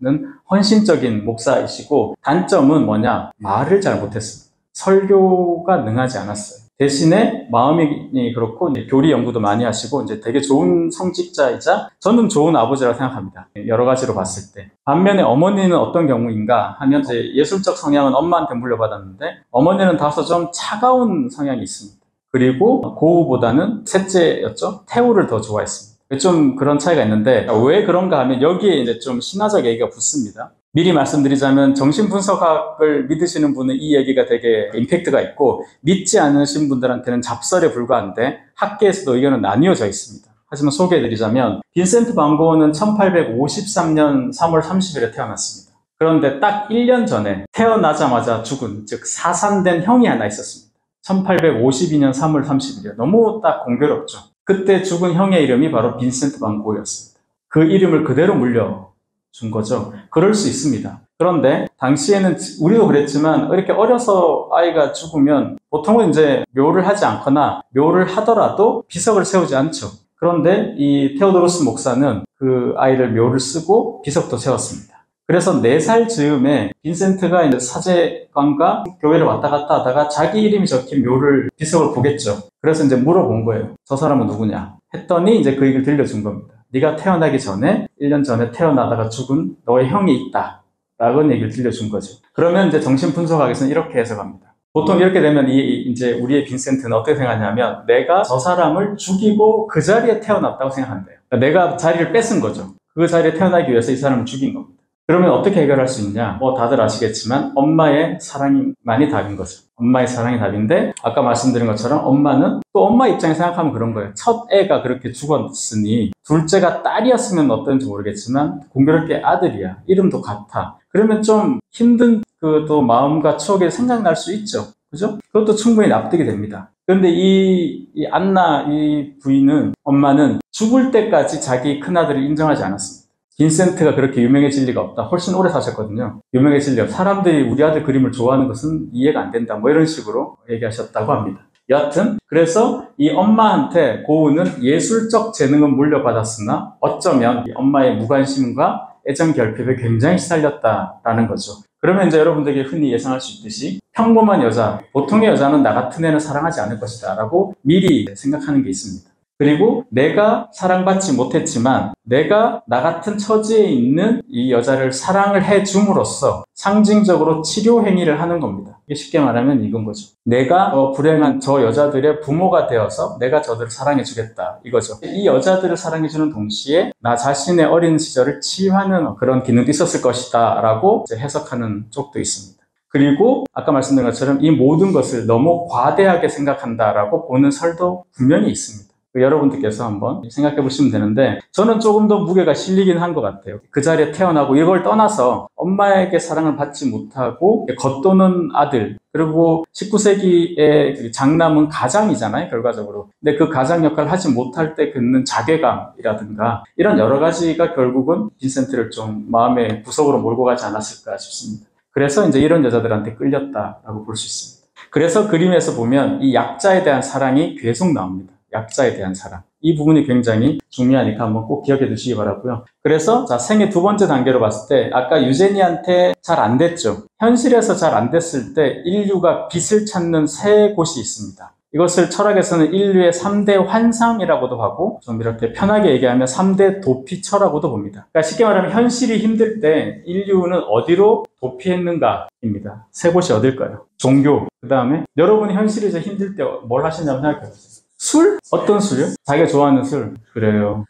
헌신적인 목사이시고, 단점은 뭐냐? 말을 잘 못했습니다. 설교가 능하지 않았어요. 대신에 마음이 그렇고 교리 연구도 많이 하시고 이제 되게 좋은 성직자이자 저는 좋은 아버지라고 생각합니다. 여러 가지로 봤을 때. 반면에 어머니는 어떤 경우인가 하면, 이제 예술적 성향은 엄마한테 물려받았는데 어머니는 다소 좀 차가운 성향이 있습니다. 그리고 고우보다는 셋째였죠. 태우를 더 좋아했습니다. 좀 그런 차이가 있는데, 왜 그런가 하면 여기에 이제 좀 신화적 얘기가 붙습니다. 미리 말씀드리자면 정신분석학을 믿으시는 분은 이 얘기가 되게 임팩트가 있고, 믿지 않으신 분들한테는 잡설에 불과한데 학계에서도 의견은 나뉘어져 있습니다. 하지만 소개해드리자면, 빈센트 반 고흐는 1853년 3월 30일에 태어났습니다. 그런데 딱 1년 전에 태어나자마자 죽은, 즉 사산된 형이 하나 있었습니다. 1852년 3월 30일이요. 너무 딱 공교롭죠. 그때 죽은 형의 이름이 바로 빈센트 반 고흐였습니다. 그 이름을 그대로 물려준 거죠. 그럴 수 있습니다. 그런데 당시에는 우리도 그랬지만 이렇게 어려서 아이가 죽으면 보통은 이제 묘를 하지 않거나 묘를 하더라도 비석을 세우지 않죠. 그런데 이 테오도로스 목사는 그 아이를 묘를 쓰고 비석도 세웠습니다. 그래서 4살 즈음에 빈센트가 이제 사제관과 교회를 왔다 갔다 하다가 자기 이름이 적힌 묘를, 비석을 보겠죠. 그래서 이제 물어본 거예요. 저 사람은 누구냐? 했더니 이제 그 얘기를 들려준 겁니다. 네가 태어나기 전에 1년 전에 태어나다가 죽은 너의 형이 있다. 라는 얘기를 들려준 거죠. 그러면 이제 정신분석학에서는 이렇게 해석합니다. 보통 이렇게 되면 이제 우리의 빈센트는 어떻게 생각하냐면, 내가 저 사람을 죽이고 그 자리에 태어났다고 생각한대요. 그러니까 내가 자리를 뺏은 거죠. 그 자리에 태어나기 위해서 이 사람을 죽인 겁니다. 그러면 어떻게 해결할 수 있냐? 다들 아시겠지만 엄마의 사랑이 답인 거죠. 엄마의 사랑이 답인데 아까 말씀드린 것처럼 엄마는 또 엄마 입장에 생각하면 그런 거예요. 첫 애가 그렇게 죽었으니 둘째가 딸이었으면 어땠는지 모르겠지만 공교롭게 아들이야. 이름도 같아. 그러면 좀 힘든 또 마음과 추억이 생각날 수 있죠. 그죠? 그것도 충분히 납득이 됩니다. 그런데 이 안나 이 부인은 엄마는 죽을 때까지 자기 큰아들을 인정하지 않았습니다. 빈센트가 그렇게 유명해질 리가 없다. 훨씬 오래 사셨거든요. 유명해질 리가 없다. 사람들이 우리 아들 그림을 좋아하는 것은 이해가 안 된다. 이런 식으로 얘기하셨다고 합니다. 여하튼 그래서 이 엄마한테 고은은 예술적 재능은 물려받았으나 어쩌면 이 엄마의 무관심과 애정 결핍에 굉장히 시달렸다라는 거죠. 그러면 이제 여러분들에게 흔히 예상할 수 있듯이 평범한 여자, 보통의 여자는 나 같은 애는 사랑하지 않을 것이다 라고 미리 생각하는 게 있습니다. 그리고 내가 사랑받지 못했지만 내가 나 같은 처지에 있는 이 여자를 사랑을 해줌으로써 상징적으로 치료 행위를 하는 겁니다. 이게 쉽게 말하면 이건 거죠. 내가 불행한 저 여자들의 부모가 되어서 내가 저들을 사랑해 주겠다 이거죠. 이 여자들을 사랑해 주는 동시에 나 자신의 어린 시절을 치유하는 그런 기능도 있었을 것이다 라고 해석하는 쪽도 있습니다. 그리고 아까 말씀드린 것처럼 이 모든 것을 너무 과대하게 생각한다라고 보는 설도 분명히 있습니다. 여러분들께서 한번 생각해 보시면 되는데 저는 조금 더 무게가 실리긴 한 것 같아요. 그 자리에 태어나고 이걸 떠나서 엄마에게 사랑을 받지 못하고 겉도는 아들, 그리고 19세기의 장남은 가장이잖아요, 결과적으로. 근데 그 가장 역할을 하지 못할 때 겪는 자괴감이라든가 이런 여러 가지가 결국은 빈센트를 좀 마음의 구석으로 몰고 가지 않았을까 싶습니다. 그래서 이제 이런 여자들한테 끌렸다라고 볼 수 있습니다. 그래서 그림에서 보면 이 약자에 대한 사랑이 계속 나옵니다. 약자에 대한 사랑. 이 부분이 굉장히 중요하니까 한번 꼭 기억해 두시기 바라고요. 그래서 생의 두 번째 단계로 봤을 때 아까 유제니한테 잘 안 됐죠. 현실에서 잘 안 됐을 때 인류가 빛을 찾는 세 곳이 있습니다. 이것을 철학에서는 인류의 3대 환상이라고도 하고 좀 이렇게 편하게 얘기하면 3대 도피처라고도 봅니다. 그러니까 쉽게 말하면 현실이 힘들 때 인류는 어디로 도피했는가입니다. 세 곳이 어딜까요? 종교, 그 다음에 여러분이 현실이 이제 힘들 때 뭘 하시냐면 생각해보세요. 술? 어떤 술이요? 자기가 좋아하는 술. 그래요.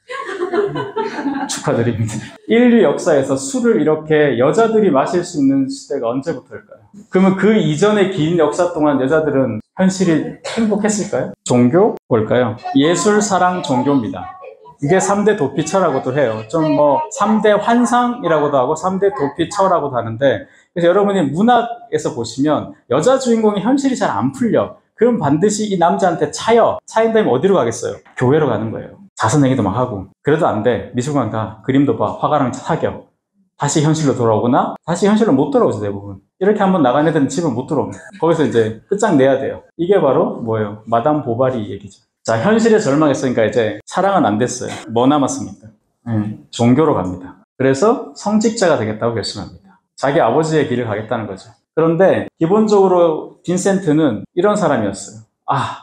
축하드립니다. 인류 역사에서 술을 이렇게 여자들이 마실 수 있는 시대가 언제부터일까요? 그러면 그 이전의 긴 역사 동안 여자들은 현실이 행복했을까요? 종교? 뭘까요? 예술, 사랑, 종교입니다. 이게 3대 도피처라고도 해요. 3대 환상이라고도 하고 3대 도피처라고도 하는데, 그래서 여러분이 문학에서 보시면 여자 주인공이 현실이 잘 안 풀려. 그럼 반드시 이 남자한테 차인다면 어디로 가겠어요? 교회로 가는 거예요. 자선행위도 막 하고. 그래도 안 돼. 미술관 가. 그림도 봐. 화가랑 사겨. 다시 현실로 돌아오거나 다시 현실로 못 돌아오죠, 대부분. 이렇게 한번 나간 애들은 집을 못 들어옵니다. 거기서 이제 끝장내야 돼요. 이게 바로 뭐예요? 마담 보바리 얘기죠. 자, 현실에 절망했으니까 이제 사랑은 안 됐어요. 뭐 남았습니까? 종교로 갑니다. 그래서 성직자가 되겠다고 결심합니다. 자기 아버지의 길을 가겠다는 거죠. 그런데 기본적으로 빈센트는 이런 사람이었어요.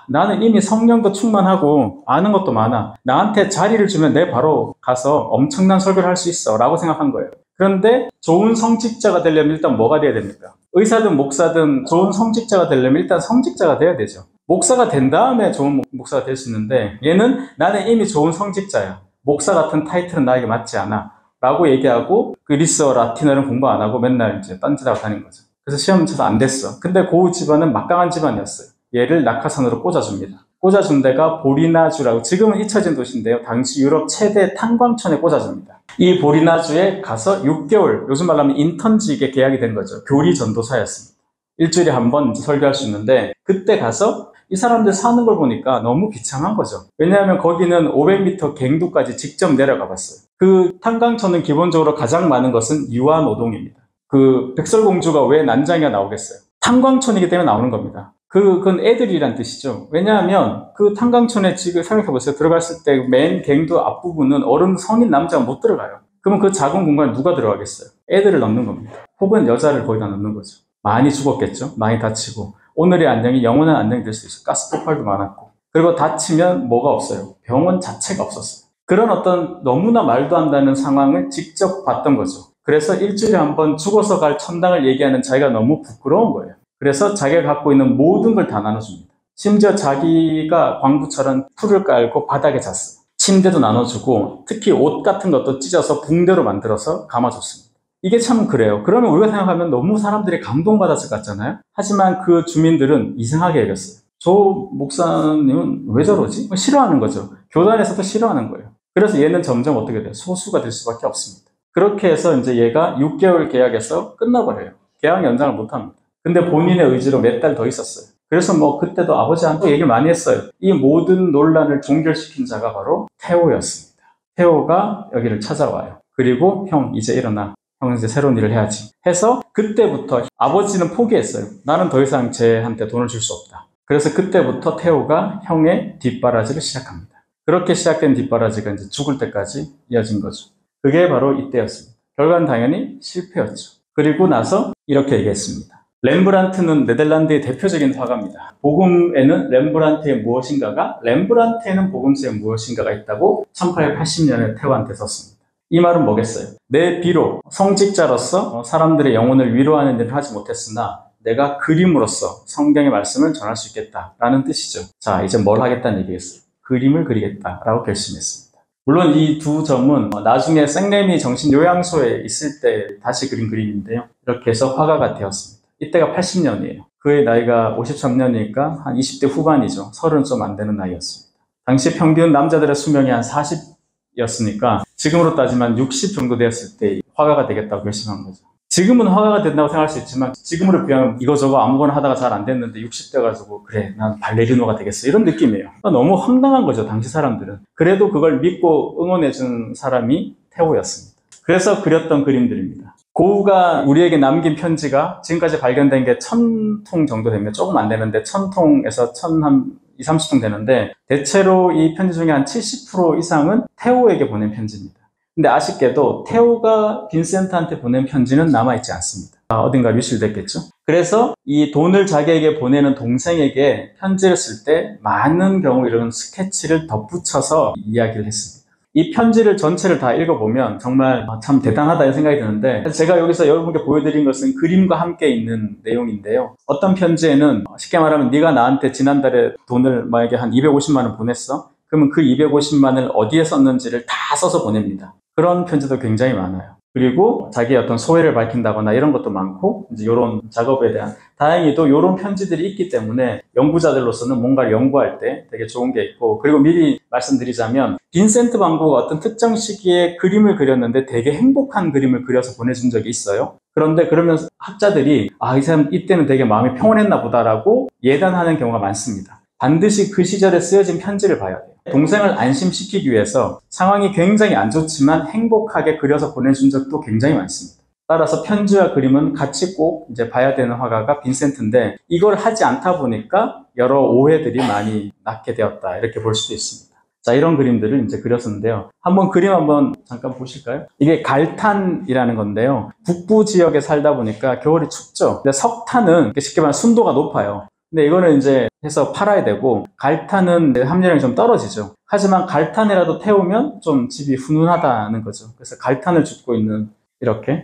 나는 이미 성령도 충만하고 아는 것도 많아. 나한테 자리를 주면 내 바로 가서 엄청난 설교를 할 수 있어 라고 생각한 거예요. 그런데 좋은 성직자가 되려면 일단 뭐가 돼야 됩니까? 의사든 목사든 좋은 성직자가 되려면 일단 성직자가 돼야 되죠. 목사가 된 다음에 좋은 목사가 될 수 있는데 얘는 나는 이미 좋은 성직자야. 목사 같은 타이틀은 나에게 맞지 않아 라고 얘기하고 그리스어 라틴어는 공부 안 하고 맨날 이제 딴짓하고 다닌 거죠. 그래서 시험 쳐서 안 됐어. 근데 그 집안은 막강한 집안이었어요. 얘를 낙하산으로 꽂아줍니다. 꽂아준 데가 보리나주라고, 지금은 잊혀진 도시인데요. 당시 유럽 최대 탄광촌에 꽂아줍니다. 이 보리나주에 가서 6개월, 요즘 말로 하면 인턴직에 계약이 된 거죠. 교리 전도사였습니다. 일주일에 한 번 설교할 수 있는데 그때 가서 이 사람들 사는 걸 보니까 너무 비참한 거죠. 왜냐하면 거기는 500m 갱도까지 직접 내려가 봤어요. 그 탄광촌은 기본적으로 가장 많은 것은 유아노동입니다. 그 백설공주가 왜 난장이가 나오겠어요? 탄광촌이기 때문에 나오는 겁니다. 그건 애들이란 뜻이죠. 왜냐하면 그 탄광촌에 지금 생각해보세요. 들어갔을 때 맨 갱도 앞부분은 어른 성인 남자가 못 들어가요. 그러면 그 작은 공간에 누가 들어가겠어요? 애들을 넣는 겁니다. 혹은 여자를 거기다 넣는 거죠. 많이 죽었겠죠. 많이 다치고. 오늘의 안녕이 영원한 안녕이 될 수 있어요. 가스 폭발도 많았고. 그리고 다치면 뭐가 없어요? 병원 자체가 없었어요. 그런 어떤 너무나 말도 안 되는 상황을 직접 봤던 거죠. 그래서 일주일에 한 번 죽어서 갈 천당을 얘기하는 자기가 너무 부끄러운 거예요. 그래서 자기가 갖고 있는 모든 걸 다 나눠줍니다. 심지어 자기가 광부처럼 풀을 깔고 바닥에 잤어요. 침대도 나눠주고 특히 옷 같은 것도 찢어서 붕대로 만들어서 감아줬습니다. 이게 참 그래요. 그러면 우리가 생각하면 너무 사람들이 감동받았을 것 같잖아요. 하지만 그 주민들은 이상하게 여겼어요. 저 목사님은 왜 저러지? 싫어하는 거죠. 교단에서도 싫어하는 거예요. 그래서 얘는 점점 어떻게 돼요? 소수가 될 수밖에 없습니다. 그렇게 해서 이제 얘가 6개월 계약에서 끝나버려요. 계약 연장을 못 합니다. 근데 본인의 의지로 몇 달 더 있었어요. 그래서 뭐 그때도 아버지한테 얘기를 많이 했어요. 이 모든 논란을 종결시킨 자가 바로 테오였습니다. 테오가 여기를 찾아와요. 그리고 형 이제 일어나. 형 이제 새로운 일을 해야지. 해서 그때부터 아버지는 포기했어요. 나는 더 이상 쟤한테 돈을 줄 수 없다. 그래서 그때부터 테오가 형의 뒷바라지를 시작합니다. 그렇게 시작된 뒷바라지가 이제 죽을 때까지 이어진 거죠. 그게 바로 이때였습니다. 결과는 당연히 실패였죠. 그리고 나서 이렇게 얘기했습니다. 렘브란트는 네덜란드의 대표적인 화가입니다. 복음에는 렘브란트의 무엇인가가, 렘브란트에는 복음서에 무엇인가가 있다고 1880년에 테오한테 썼습니다. 이 말은 뭐겠어요? 내 비록 성직자로서 사람들의 영혼을 위로하는 일을 하지 못했으나 내가 그림으로써 성경의 말씀을 전할 수 있겠다라는 뜻이죠. 자, 이제 뭘 하겠다는 얘기겠어요? 그림을 그리겠다라고 결심했습니다. 물론 이 두 점은 나중에 생레미 정신요양소에 있을 때 다시 그린 그림인데요. 이렇게 해서 화가가 되었습니다. 이때가 80년이에요. 그의 나이가 53년이니까 한 20대 후반이죠. 30 좀 안 되는 나이였습니다. 당시 평균 남자들의 수명이 한 40이었으니까 지금으로 따지면 60 정도 되었을 때 화가가 되겠다고 결심한 거죠. 지금은 화가가 된다고 생각할 수 있지만 지금으로 비하면 이거저거 아무거나 하다가 잘 안 됐는데 60대 가지고 그래 난 발레리노가 되겠어 이런 느낌이에요. 너무 황당한 거죠 당시 사람들은. 그래도 그걸 믿고 응원해준 사람이 테오였습니다. 그래서 그렸던 그림들입니다. 고우가 우리에게 남긴 편지가 지금까지 발견된 게 1000통 정도 됩니다. 조금 안 되는데 1000통에서 20-30통 되는데 대체로 이 편지 중에 한 70% 이상은 테오에게 보낸 편지입니다. 근데 아쉽게도 테오가 빈센트한테 보낸 편지는 남아있지 않습니다. 어딘가 유실됐겠죠? 그래서 이 돈을 자기에게 보내는 동생에게 편지를 쓸 때 많은 경우 이런 스케치를 덧붙여서 이야기를 했습니다. 이 편지를 전체를 다 읽어보면 정말 참 대단하다 이런 생각이 드는데 제가 여기서 여러분께 보여드린 것은 그림과 함께 있는 내용인데요. 어떤 편지에는 쉽게 말하면 네가 나한테 지난달에 돈을 만약에 한 250만 원 보냈어? 그러면 그 250만을 어디에 썼는지를 다 써서 보냅니다. 그런 편지도 굉장히 많아요. 그리고 자기의 어떤 소회를 밝힌다거나 이런 것도 많고 이제 이런 작업에 대한 다행히도 이런 편지들이 있기 때문에 연구자들로서는 뭔가를 연구할 때 되게 좋은 게 있고 그리고 미리 말씀드리자면 빈센트 van 고흐가 어떤 특정 시기에 그림을 그렸는데 되게 행복한 그림을 그려서 보내준 적이 있어요. 그런데 그러면 학자들이 이 사람 이때는 되게 마음이 평온했나 보다라고 예단하는 경우가 많습니다. 반드시 그 시절에 쓰여진 편지를 봐야 돼요. 동생을 안심시키기 위해서 상황이 굉장히 안 좋지만 행복하게 그려서 보내준 적도 굉장히 많습니다. 따라서 편지와 그림은 같이 꼭 이제 봐야 되는 화가가 빈센트인데 이걸 하지 않다 보니까 여러 오해들이 많이 낳게 되었다 이렇게 볼 수도 있습니다. 자, 이런 그림들을 이제 그렸었는데요. 그림 한번 잠깐 보실까요? 이게 갈탄이라는 건데요. 북부 지역에 살다 보니까 겨울이 춥죠. 근데 석탄은 쉽게 말하면 순도가 높아요. 근데 이거는 이제 해서 팔아야 되고 갈탄은 함유량이 좀 떨어지죠. 하지만 갈탄이라도 태우면 좀 집이 훈훈하다는 거죠. 그래서 갈탄을 줍고 있는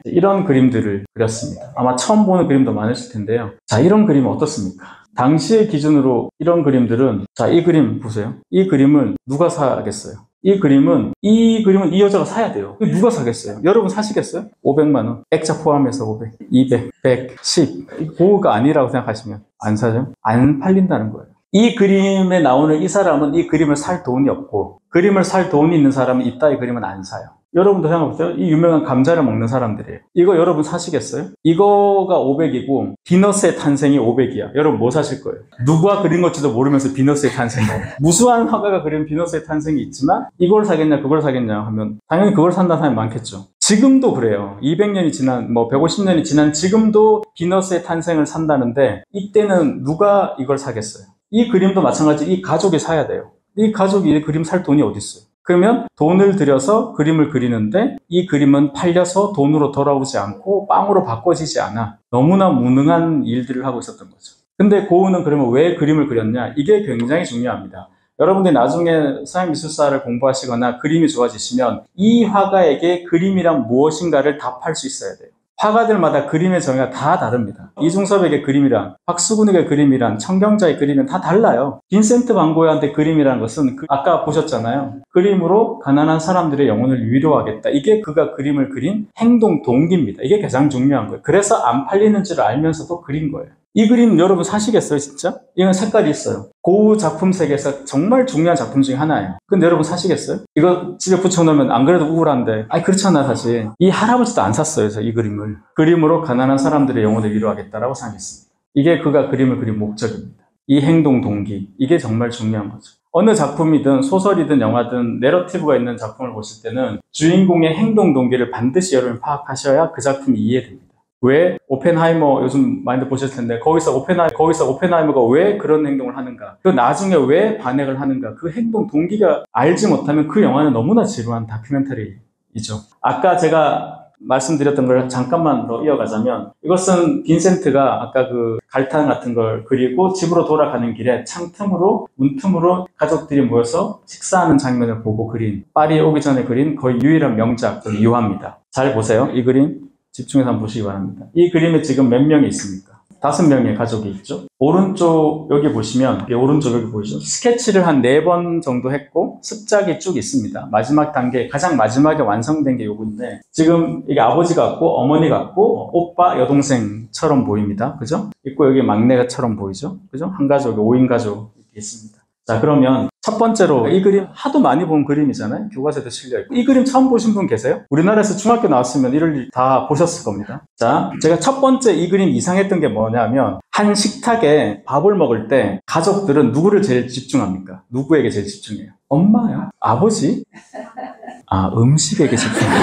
이런 그림들을 그렸습니다. 아마 처음 보는 그림도 많으실 텐데요. 자, 이런 그림은 어떻습니까? 당시의 기준으로 이런 그림들은 자, 이 그림 보세요. 이 그림을 누가 사겠어요? 이 그림은 이 여자가 사야 돼요. 누가 사겠어요? 여러분 사시겠어요? 500만 원. 액자 포함해서 500, 200, 100, 10. 고흐가 아니라고 생각하시면 안 사죠? 안 팔린다는 거예요. 이 그림에 나오는 이 사람은 이 그림을 살 돈이 없고 그림을 살 돈이 있는 사람은 이따위 그림은 안 사요. 여러분도 생각해보세요. 이 유명한 감자를 먹는 사람들이에요. 이거 여러분 사시겠어요? 이거가 500이고 비너스의 탄생이 500이야. 여러분 뭐 사실 거예요? 누가 그린 건지도 모르면서 비너스의 탄생. 무수한 화가가 그린 비너스의 탄생이 있지만 이걸 사겠냐 그걸 사겠냐 하면 당연히 그걸 산다는 사람이 많겠죠. 지금도 그래요. 200년이 지난 150년이 지난 지금도 비너스의 탄생을 산다는데 이때는 누가 이걸 사겠어요? 이 그림도 마찬가지 이 가족이 사야 돼요. 이 가족이 이 그림 살 돈이 어디 있어요? 그러면 돈을 들여서 그림을 그리는데 이 그림은 팔려서 돈으로 돌아오지 않고 빵으로 바꿔지지 않아. 너무나 무능한 일들을 하고 있었던 거죠. 근데 고흐는 그러면 왜 그림을 그렸냐? 이게 굉장히 중요합니다. 여러분들이 나중에 서양미술사를 공부하시거나 그림이 좋아지시면 이 화가에게 그림이란 무엇인가를 답할 수 있어야 돼요. 화가들마다 그림의 정의가 다 다릅니다. 이중섭에게 그림이란, 박수근에게 그림이란, 청경자의 그림은 다 달라요. 빈센트 반 고흐한테 그림이라는 것은 아까 보셨잖아요. 그림으로 가난한 사람들의 영혼을 위로하겠다. 이게 그가 그림을 그린 행동 동기입니다. 이게 가장 중요한 거예요. 그래서 안 팔리는 줄 알면서도 그린 거예요. 이 그림 여러분 사시겠어요, 진짜? 이건 색깔이 있어요. 고흐 작품 세계에서 정말 중요한 작품 중에 하나예요. 근데 여러분 사시겠어요? 이거 집에 붙여놓으면 안 그래도 우울한데. 아니, 그렇잖아, 사실. 이 할아버지도 안 샀어요, 이 그림을. 그림으로 가난한 사람들의 영혼을 위로하겠다라고 생각했습니다. 이게 그가 그림을 그린 목적입니다. 이 행동 동기. 이게 정말 중요한 거죠. 어느 작품이든 소설이든 영화든 내러티브가 있는 작품을 보실 때는 주인공의 행동 동기를 반드시 여러분이 파악하셔야 그 작품이 이해됩니다. 왜 오펜하이머 요즘 많이들 보셨을 텐데 거기서 오펜하이머가 왜 그런 행동을 하는가, 그 나중에 왜 반역을 하는가, 그 행동 동기가 알지 못하면 그 영화는 너무나 지루한 다큐멘터리이죠. 아까 제가 말씀드렸던 걸 잠깐만 더 이어가자면, 이것은 빈센트가 아까 그 갈탄 같은 걸 그리고 집으로 돌아가는 길에 창틈으로 문틈으로 가족들이 모여서 식사하는 장면을 보고 그린, 파리에 오기 전에 그린 거의 유일한 명작 유화입니다. 잘 보세요. 이 그림 집중해서 한번 보시기 바랍니다. 이 그림에 지금 몇 명이 있습니까? 5명의 가족이 있죠. 오른쪽 여기 보시면, 오른쪽 여기 보이죠? 스케치를 한 4번 정도 했고 습작이 쭉 있습니다. 마지막 단계, 가장 마지막에 완성된 게 요건데, 지금 이게 아버지 같고 어머니 같고 오빠, 여동생처럼 보입니다. 그죠? 있고 여기 막내가처럼 보이죠? 그죠? 한 가족이 5인 가족 이렇게 있습니다. 자, 그러면 첫 번째로 이 그림 하도 많이 본 그림이잖아요. 교과서에도 실려있고. 이 그림 처음 보신 분 계세요? 우리나라에서 중학교 나왔으면 이럴 일 다 보셨을 겁니다. 자, 제가 첫 번째 이 그림 이상했던 게 뭐냐면, 한 식탁에 밥을 먹을 때 가족들은 누구를 제일 집중합니까? 누구에게 제일 집중해요? 엄마요? 아버지? 아, 음식에게 집중해요.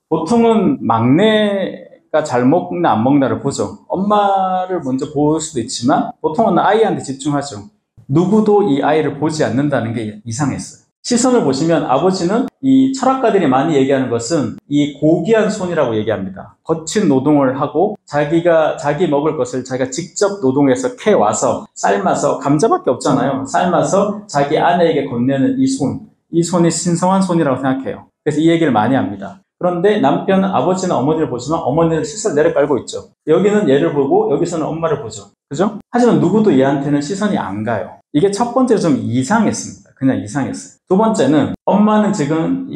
보통은 막내가 잘 먹나 안 먹나를 보죠. 엄마를 먼저 볼 수도 있지만 보통은 아이한테 집중하죠. 누구도 이 아이를 보지 않는다는 게 이상했어요. 시선을 보시면 아버지는, 이 철학가들이 많이 얘기하는 것은 이 고귀한 손이라고 얘기합니다. 거친 노동을 하고 자기 먹을 것을 자기가 직접 노동해서 캐와서 삶아서, 감자밖에 없잖아요. 삶아서 자기 아내에게 건네는 이 손이 신성한 손이라고 생각해요. 그래서 이 얘기를 많이 합니다. 그런데 남편은, 아버지는 어머니를 보지만 어머니는 시선을 내려깔고 있죠. 여기는 얘를 보고 여기서는 엄마를 보죠. 그죠? 하지만 누구도 얘한테는 시선이 안 가요. 이게 첫 번째로 좀 이상했습니다. 그냥 이상했어요. 두 번째는, 엄마는 지금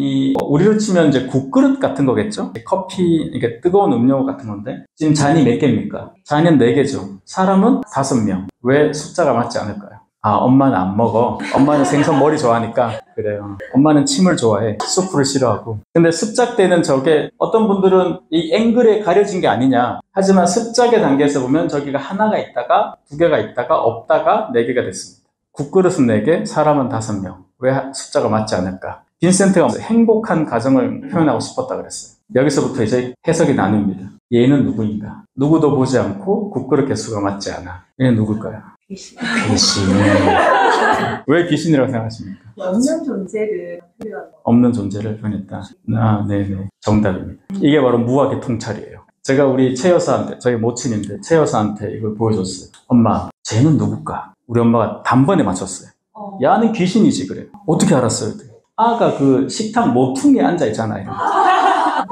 우리로 치면 이제 국그릇 같은 거겠죠? 커피, 이게 뜨거운 음료 같은 건데, 지금 잔이 몇 개입니까? 잔은 4개죠. 사람은 5명. 왜 숫자가 맞지 않을까요? 아, 엄마는 안 먹어. 엄마는 생선 머리 좋아하니까. 그래요. 엄마는 침을 좋아해. 수프를 싫어하고. 근데 습작되는 저게, 어떤 분들은 이 앵글에 가려진 게 아니냐. 하지만 습작의 단계에서 보면 저기가 하나가 있다가 2개가 있다가 없다가 4개가 됐습니다. 국그릇은 4개, 사람은 5명. 왜 숫자가 맞지 않을까? 빈센트가 행복한 가정을 표현하고 싶었다 그랬어요. 여기서부터 이제 해석이 나뉩니다. 얘는 누구인가? 누구도 보지 않고 국그릇 개수가 맞지 않아. 얘는 누굴까요? 귀신. 왜 귀신이라고 생각하십니까? 없는 존재를 표현한 거. 없는 존재를 표현했다. 아, 네네. 정답입니다. 이게 바로 무학의 통찰이에요. 제가 우리 최 여사한테, 저희 모친인데 최 여사한테 이걸 보여줬어요. 엄마, 쟤는 누굴까? 우리 엄마가 단번에 맞췄어요. 야는 귀신이지, 그래. 어떻게 알았어요? 아가 그 식탁 모퉁이에 앉아있잖아요.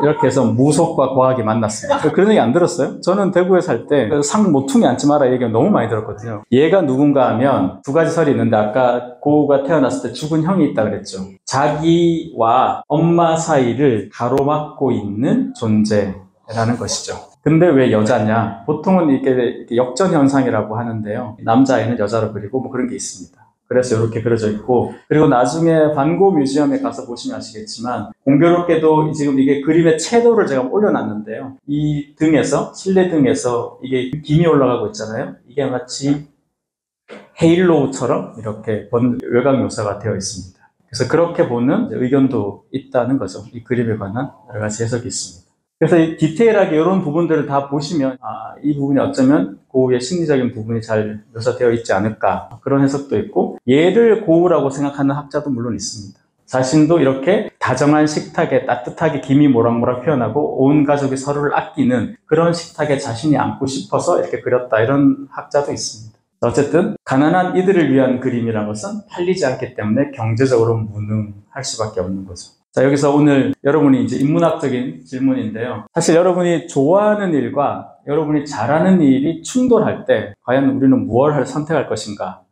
이렇게 해서 무속과 과학이 만났습니다. 그런 얘기 안 들었어요? 저는 대구에 살 때 상 모퉁이 앉지 마라 얘기가 너무 많이 들었거든요. 얘가 누군가 하면 2가지 설이 있는데, 아까 고우가 태어났을 때 죽은 형이 있다 그랬죠. 자기와 엄마 사이를 가로막고 있는 존재라는 것이죠. 근데 왜 여자냐? 보통은 이게 역전현상이라고 하는데요. 남자애는 여자로 그리고 뭐 그런 게 있습니다. 그래서 이렇게 그려져 있고, 그리고 나중에 반고 뮤지엄에 가서 보시면 아시겠지만, 공교롭게도 지금 이게 그림의 채도를 제가 올려놨는데요. 이 등에서, 실내 등에서 이게 김이 올라가고 있잖아요. 이게 마치 헤일로우처럼 이렇게 외곽 묘사가 되어 있습니다. 그래서 그렇게 보는 의견도 있다는 거죠. 이 그림에 관한 여러 가지 해석이 있습니다. 그래서 디테일하게 이런 부분들을 다 보시면, 이 부분이 어쩌면 고우의 심리적인 부분이 잘 묘사되어 있지 않을까, 그런 해석도 있고, 얘를 고우라고 생각하는 학자도 물론 있습니다. 자신도 이렇게 다정한 식탁에 따뜻하게 김이 모락모락 피어나고 온 가족이 서로를 아끼는 그런 식탁에 자신이 앉고 싶어서 이렇게 그렸다, 이런 학자도 있습니다. 어쨌든 가난한 이들을 위한 그림이라는 것은 팔리지 않기 때문에 경제적으로 무능할 수밖에 없는 거죠. 자, 여기서 오늘 여러분이 이제 인문학적인 질문인데요. 사실 여러분이 좋아하는 일과 여러분이 잘하는 일이 충돌할 때 과연 우리는 무엇을 선택할 것인가?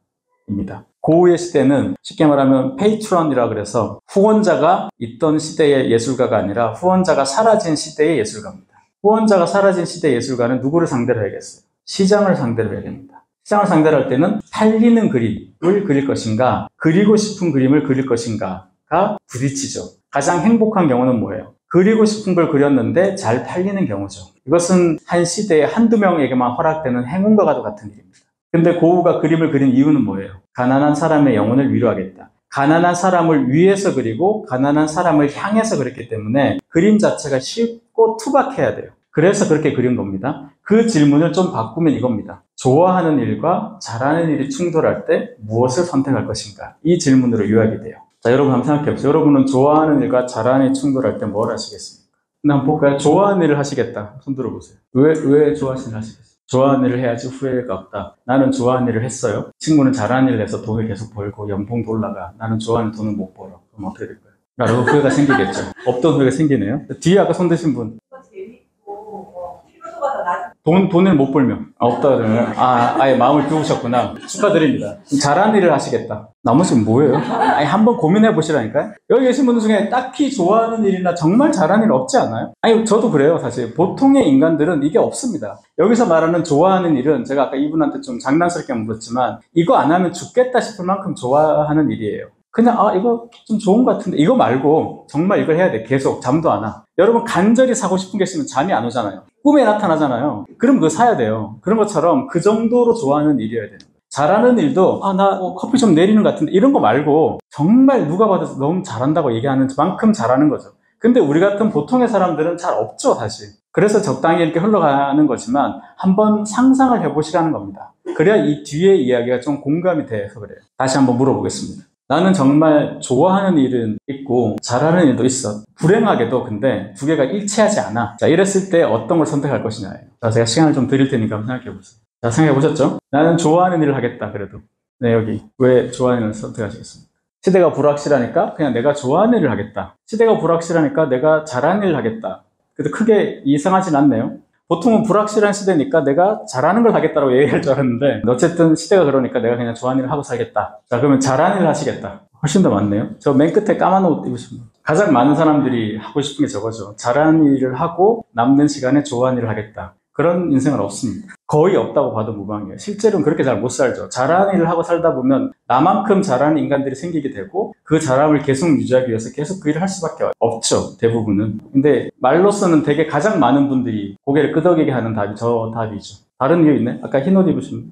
입니다. 고흐의 시대는 쉽게 말하면 페이트런이라 그래서 후원자가 있던 시대의 예술가가 아니라 후원자가 사라진 시대의 예술가입니다. 후원자가 사라진 시대의 예술가는 누구를 상대로 해야겠어요? 시장을 상대로 해야 됩니다. 시장을 상대로 할 때는 팔리는 그림을 그릴 것인가, 그리고 싶은 그림을 그릴 것인가가 부딪히죠. 가장 행복한 경우는 뭐예요? 그리고 싶은 걸 그렸는데 잘 팔리는 경우죠. 이것은 한 시대에 한두 명에게만 허락되는 행운과 같은 일입니다. 근데 고흐가 그림을 그린 이유는 뭐예요? 가난한 사람의 영혼을 위로하겠다. 가난한 사람을 위해서 그리고 가난한 사람을 향해서 그렸기 때문에 그림 자체가 쉽고 투박해야 돼요. 그래서 그렇게 그린 겁니다. 그 질문을 좀 바꾸면 이겁니다. 좋아하는 일과 잘하는 일이 충돌할 때 무엇을 선택할 것인가? 이 질문으로 요약이 돼요. 자, 여러분 한번 생각해 보세요. 여러분은 좋아하는 일과 잘하는 일이 충돌할 때 뭘 하시겠습니까? 한번 볼까요? 좋아하는 일을 하시겠다. 손 들어보세요. 왜 좋아하시는 일을 하시겠어요? 좋아하는 일을 해야지 후회가 없다. 나는 좋아하는 일을 했어요. 친구는 잘하는 일을 해서 돈을 계속 벌고 연봉도 올라가. 나는 좋아하는 돈을 못 벌어. 그럼 어떻게 될까요? 라고 후회가 생기겠죠. 없던 후회가 생기네요. 뒤에 아까 손 드신 분. 재밌고 피로도가 더 낮은. 돈을 못 벌면 없다 그러면 아예 마음을 비우셨구나. 축하드립니다. 잘하는 일을 하시겠다. 나머지는 뭐예요? 아니 한번 고민해 보시라니까요. 여기 계신 분들 중에 딱히 좋아하는 일이나 정말 잘하는 일 없지 않아요? 아니 저도 그래요. 사실 보통의 인간들은 이게 없습니다. 여기서 말하는 좋아하는 일은 제가 아까 이분한테 좀 장난스럽게 물었지만 이거 안 하면 죽겠다 싶을 만큼 좋아하는 일이에요. 그냥 이거 좀 좋은 것 같은데 이거 말고 정말 이걸 해야 돼. 계속 잠도 안 와. 여러분 간절히 사고 싶은 게 있으면 잠이 안 오잖아요. 꿈에 나타나잖아요. 그럼 그거 사야 돼요. 그런 것처럼 그 정도로 좋아하는 일이어야 돼요. 잘하는 일도 나 커피 좀 내리는 것 같은데 이런 거 말고 정말 누가 봐도 너무 잘한다고 얘기하는 만큼 잘하는 거죠. 근데 우리 같은 보통의 사람들은 잘 없죠, 사실. 그래서 적당히 이렇게 흘러가는 거지만 한번 상상을 해보시라는 겁니다. 그래야 이 뒤에 이야기가 좀 공감이 돼서 그래요. 다시 한번 물어보겠습니다. 나는 정말 좋아하는 일은 있고 잘하는 일도 있어. 불행하게도 근데 두 개가 일치하지 않아. 자, 이랬을 때 어떤 걸 선택할 것이냐예요. 자, 제가 시간을 좀 드릴 테니까 한번 생각해 보세요. 자, 생각해 보셨죠? 나는 좋아하는 일을 하겠다, 그래도. 네, 여기. 왜 좋아하는 일을 선택하시겠습니까? 시대가 불확실하니까 그냥 내가 좋아하는 일을 하겠다. 시대가 불확실하니까 내가 잘하는 일을 하겠다. 그래도 크게 이상하진 않네요. 보통은 불확실한 시대니까 내가 잘하는 걸 하겠다라고 얘기할 줄 알았는데 어쨌든 시대가 그러니까 내가 그냥 좋아하는 일을 하고 살겠다. 자, 그러면 잘하는 일을 하시겠다. 훨씬 더 많네요. 저 맨 끝에 까만 옷 입으신 분. 가장 많은 사람들이 하고 싶은 게 저거죠. 잘하는 일을 하고 남는 시간에 좋아하는 일을 하겠다. 그런 인생은 없습니다. 거의 없다고 봐도 무방해요. 실제로는 그렇게 잘 못 살죠. 잘하는 일을 하고 살다 보면 나만큼 잘하는 인간들이 생기게 되고 그 잘함을 계속 유지하기 위해서 계속 그 일을 할 수밖에 없죠. 대부분은. 근데 말로서는 되게 가장 많은 분들이 고개를 끄덕이게 하는 답이 저 답이죠. 다른 이유 있네? 아까 흰 옷 입으신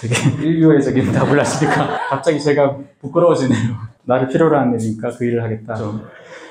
되게 인류애적인 답을 하시니까 갑자기 제가 부끄러워지네요. 나를 필요로 하는 일이니까 그 일을 하겠다.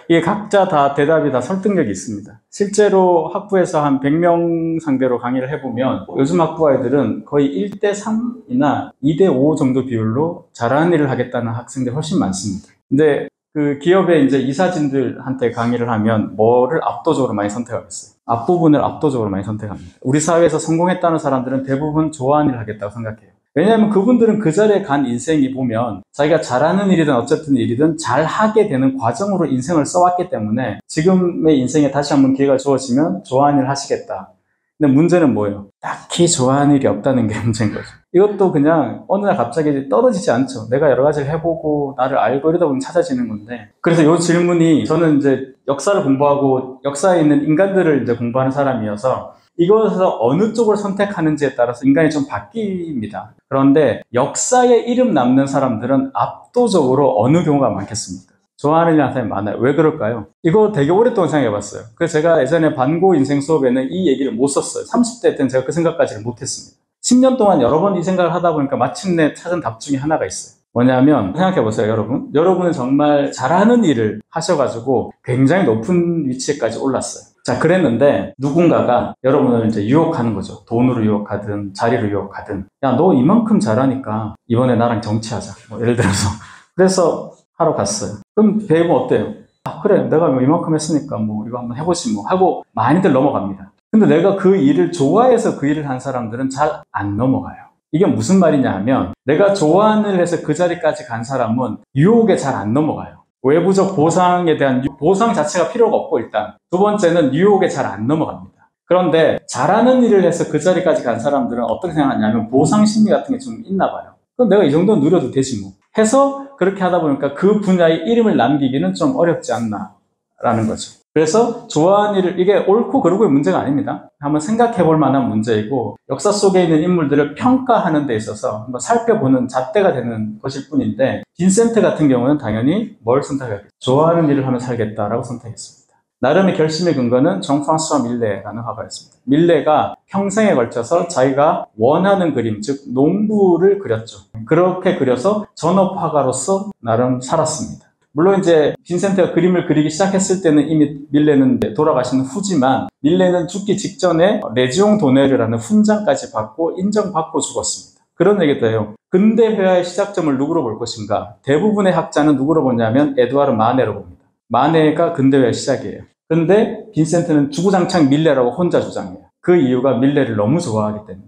이게 각자 다 대답이 다 설득력이 있습니다. 실제로 학부에서 한 100명 상대로 강의를 해보면 요즘 학부 아이들은 거의 1대3이나 2대5 정도 비율로 잘하는 일을 하겠다는 학생들이 훨씬 많습니다. 근데 그 기업의 이제 이사진들한테 강의를 하면 뭐를 압도적으로 많이 선택하겠어요? 앞부분을 압도적으로 많이 선택합니다. 우리 사회에서 성공했다는 사람들은 대부분 좋아하는 일을 하겠다고 생각해요. 왜냐하면 그분들은 그 자리에 간 인생이 보면 자기가 잘하는 일이든 어쨌든 일이든 잘하게 되는 과정으로 인생을 써왔기 때문에 지금의 인생에 다시 한번 기회가 주어지면 좋아하는 일을 하시겠다. 근데 문제는 뭐예요? 딱히 좋아하는 일이 없다는 게 문제인 거죠. 이것도 그냥 어느 날 갑자기 떨어지지 않죠. 내가 여러 가지를 해보고 나를 알고 이러다 보면 찾아지는 건데. 그래서 이 질문이 저는 이제 역사를 공부하고 역사에 있는 인간들을 이제 공부하는 사람이어서 이것에서 어느 쪽을 선택하는지에 따라서 인간이 좀 바뀝니다. 그런데 역사에 이름 남는 사람들은 압도적으로 어느 경우가 많겠습니까? 좋아하는 일 하는 사람이 많아요. 왜 그럴까요? 이거 되게 오랫동안 생각해봤어요. 그래서 제가 예전에 반고 인생 수업에는 이 얘기를 못 썼어요. 30대 때는 제가 그 생각까지는 못했습니다. 10년 동안 여러 번 이 생각을 하다 보니까 마침내 찾은 답 중에 하나가 있어요. 뭐냐면 생각해보세요, 여러분. 여러분은 정말 잘하는 일을 하셔가지고 굉장히 높은 위치에까지 올랐어요. 자, 그랬는데 누군가가 여러분을 이제 유혹하는 거죠. 돈으로 유혹하든 자리로 유혹하든. 야, 너 이만큼 잘하니까 이번에 나랑 정치하자. 뭐 예를 들어서. 그래서 하러 갔어요. 그럼 배우면 어때요? 그래, 내가 뭐 이만큼 했으니까 뭐 이거 한번 해보지 뭐 하고 많이들 넘어갑니다. 근데 내가 그 일을 좋아해서 그 일을 한 사람들은 잘 안 넘어가요. 이게 무슨 말이냐 하면 내가 좋아하는 일 해서 그 자리까지 간 사람은 유혹에 잘 안 넘어가요. 외부적 보상에 대한 보상 자체가 필요가 없고 일단 두 번째는 뉴욕에 잘 안 넘어갑니다. 그런데 잘하는 일을 해서 그 자리까지 간 사람들은 어떻게 생각하냐면 보상 심리 같은 게 좀 있나 봐요. 그럼 내가 이 정도는 누려도 되지 뭐 해서 그렇게 하다 보니까 그 분야의 이름을 남기기는 좀 어렵지 않나 라는 거죠. 그래서 좋아하는 일을 이게 옳고 그르고의 문제가 아닙니다. 한번 생각해 볼 만한 문제이고 역사 속에 있는 인물들을 평가하는 데 있어서 한번 살펴보는 잣대가 되는 것일 뿐인데 빈센트 같은 경우는 당연히 뭘 선택하겠죠? 좋아하는 일을 하며 살겠다라고 선택했습니다. 나름의 결심의 근거는 정 프랑스와 밀레라는 화가였습니다. 밀레가 평생에 걸쳐서 자기가 원하는 그림, 즉 농부를 그렸죠. 그렇게 그려서 전업 화가로서 나름 살았습니다. 물론 이제 빈센트가 그림을 그리기 시작했을 때는 이미 밀레는 돌아가신 후지만 밀레는 죽기 직전에 레지옹 도네르라는 훈장까지 받고 인정받고 죽었습니다. 그런 얘기도 해요. 근대 회화의 시작점을 누구로 볼 것인가? 대부분의 학자는 누구로 보냐면 에두아르 마네로 봅니다. 마네가 근대 회화의 시작이에요. 근데 빈센트는 주구장창 밀레라고 혼자 주장해요. 그 이유가 밀레를 너무 좋아하기 때문에.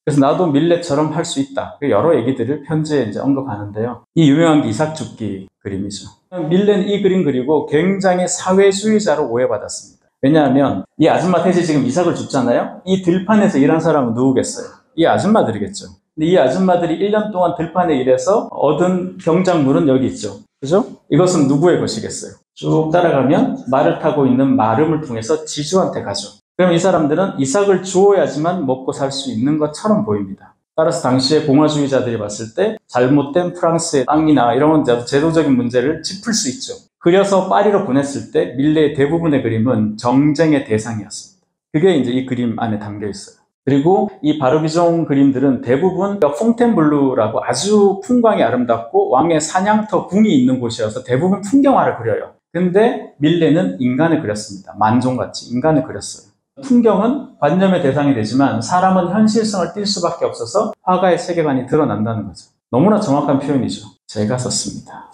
그래서 나도 밀레처럼 할 수 있다. 여러 얘기들을 편지에 이제 언급하는데요. 이 유명한 게 이삭 죽기 그림이죠. 밀레는 이 그림 그리고 굉장히 사회주의자로 오해받았습니다. 왜냐하면 이 아줌마 셋이 지금 이삭을 줍잖아요. 이 들판에서 일한 사람은 누구겠어요? 이 아줌마들이겠죠. 근데 이 아줌마들이 1년 동안 들판에 일해서 얻은 경작물은 여기 있죠. 그죠? 이것은 누구의 것이겠어요? 쭉 따라가면 말을 타고 있는 마름을 통해서 지주한테 가죠. 그럼 이 사람들은 이삭을 주어야지만 먹고 살 수 있는 것처럼 보입니다. 따라서 당시에 공화주의자들이 봤을 때 잘못된 프랑스의 땅이나 이런 제도적인 문제를 짚을 수 있죠. 그려서 파리로 보냈을 때 밀레의 대부분의 그림은 정쟁의 대상이었습니다. 그게 이제 이 그림 안에 담겨 있어요. 그리고 이 바르비종 그림들은 대부분 퐁텐블루라고 아주 풍광이 아름답고 왕의 사냥터 궁이 있는 곳이어서 대부분 풍경화를 그려요. 근데 밀레는 인간을 그렸습니다. 만종같이 인간을 그렸어요. 풍경은 관념의 대상이 되지만 사람은 현실성을 띌 수밖에 없어서 화가의 세계관이 드러난다는 거죠. 너무나 정확한 표현이죠. 제가 썼습니다.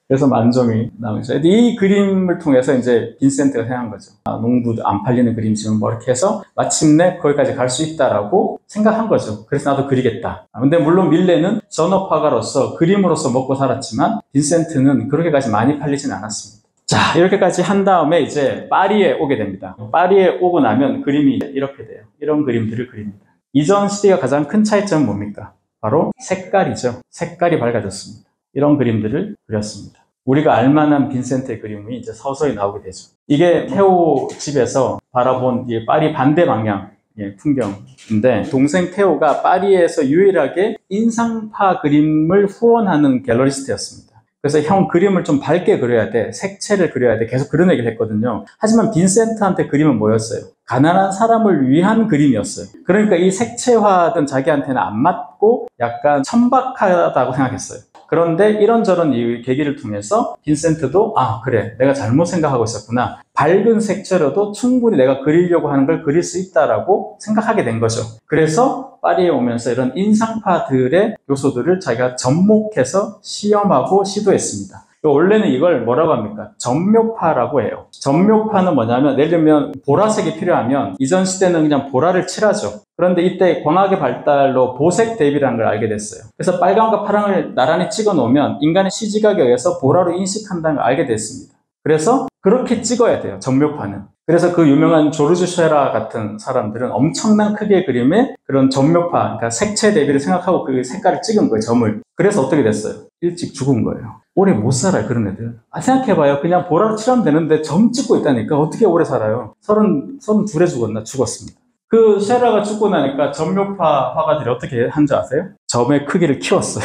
그래서 만종이 나오죠. 이 그림을 통해서 이제 빈센트가 생각한 거죠. 농부 안 팔리는 그림 지금 뭐 이렇게 해서 마침내 거기까지 갈 수 있다라고 생각한 거죠. 그래서 나도 그리겠다. 근데 물론 밀레는 전업 화가로서 그림으로서 먹고 살았지만 빈센트는 그렇게까지 많이 팔리진 않았습니다. 자, 이렇게까지 한 다음에 이제 파리에 오게 됩니다. 파리에 오고 나면 그림이 이렇게 돼요. 이런 그림들을 그립니다. 이전 시대가 가장 큰 차이점은 뭡니까? 바로 색깔이죠. 색깔이 밝아졌습니다. 이런 그림들을 그렸습니다. 우리가 알만한 빈센트의 그림이 이제 서서히 나오게 되죠. 이게 테오 집에서 바라본 이 파리 반대 방향 풍경인데 동생 테오가 파리에서 유일하게 인상파 그림을 후원하는 갤러리스트였습니다. 그래서 형 그림을 좀 밝게 그려야 돼. 색채를 그려야 돼. 계속 그런 얘기를 했거든요. 하지만 빈센트한테 그림은 뭐였어요? 가난한 사람을 위한 그림이었어요. 그러니까 이 색채화든 자기한테는 안 맞고 약간 천박하다고 생각했어요. 그런데 이런저런 이 계기를 통해서 빈센트도 그래 내가 잘못 생각하고 있었구나. 밝은 색채로도 충분히 내가 그리려고 하는 걸 그릴 수 있다라고 생각하게 된 거죠. 그래서 파리에 오면서 이런 인상파들의 요소들을 자기가 접목해서 시험하고 시도했습니다. 원래는 이걸 뭐라고 합니까? 전묘파라고 해요. 전묘파는 뭐냐면 예를 들면 보라색이 필요하면 이전 시대는 그냥 보라를 칠하죠. 그런데 이때 광학의 발달로 보색 대비라는 걸 알게 됐어요. 그래서 빨강과 파랑을 나란히 찍어 놓으면 인간의 시지각에 의해서 보라로 인식한다는 걸 알게 됐습니다. 그래서 그렇게 찍어야 돼요. 전묘파는. 그래서 그 유명한 조르주 쉐라 같은 사람들은 엄청난 크기의 그림에 그런 전묘파, 그러니까 색채 대비를 생각하고 그 색깔을 찍은 거예요, 점을. 그래서 어떻게 됐어요? 일찍 죽은 거예요. 오래 못 살아요, 그런 애들. 생각해봐요. 그냥 보라로 칠하면 되는데 점 찍고 있다니까 어떻게 오래 살아요? 32에 죽었습니다. 그 쉐라가 죽고 나니까 전묘파 화가들이 어떻게 한 줄 아세요? 점의 크기를 키웠어요.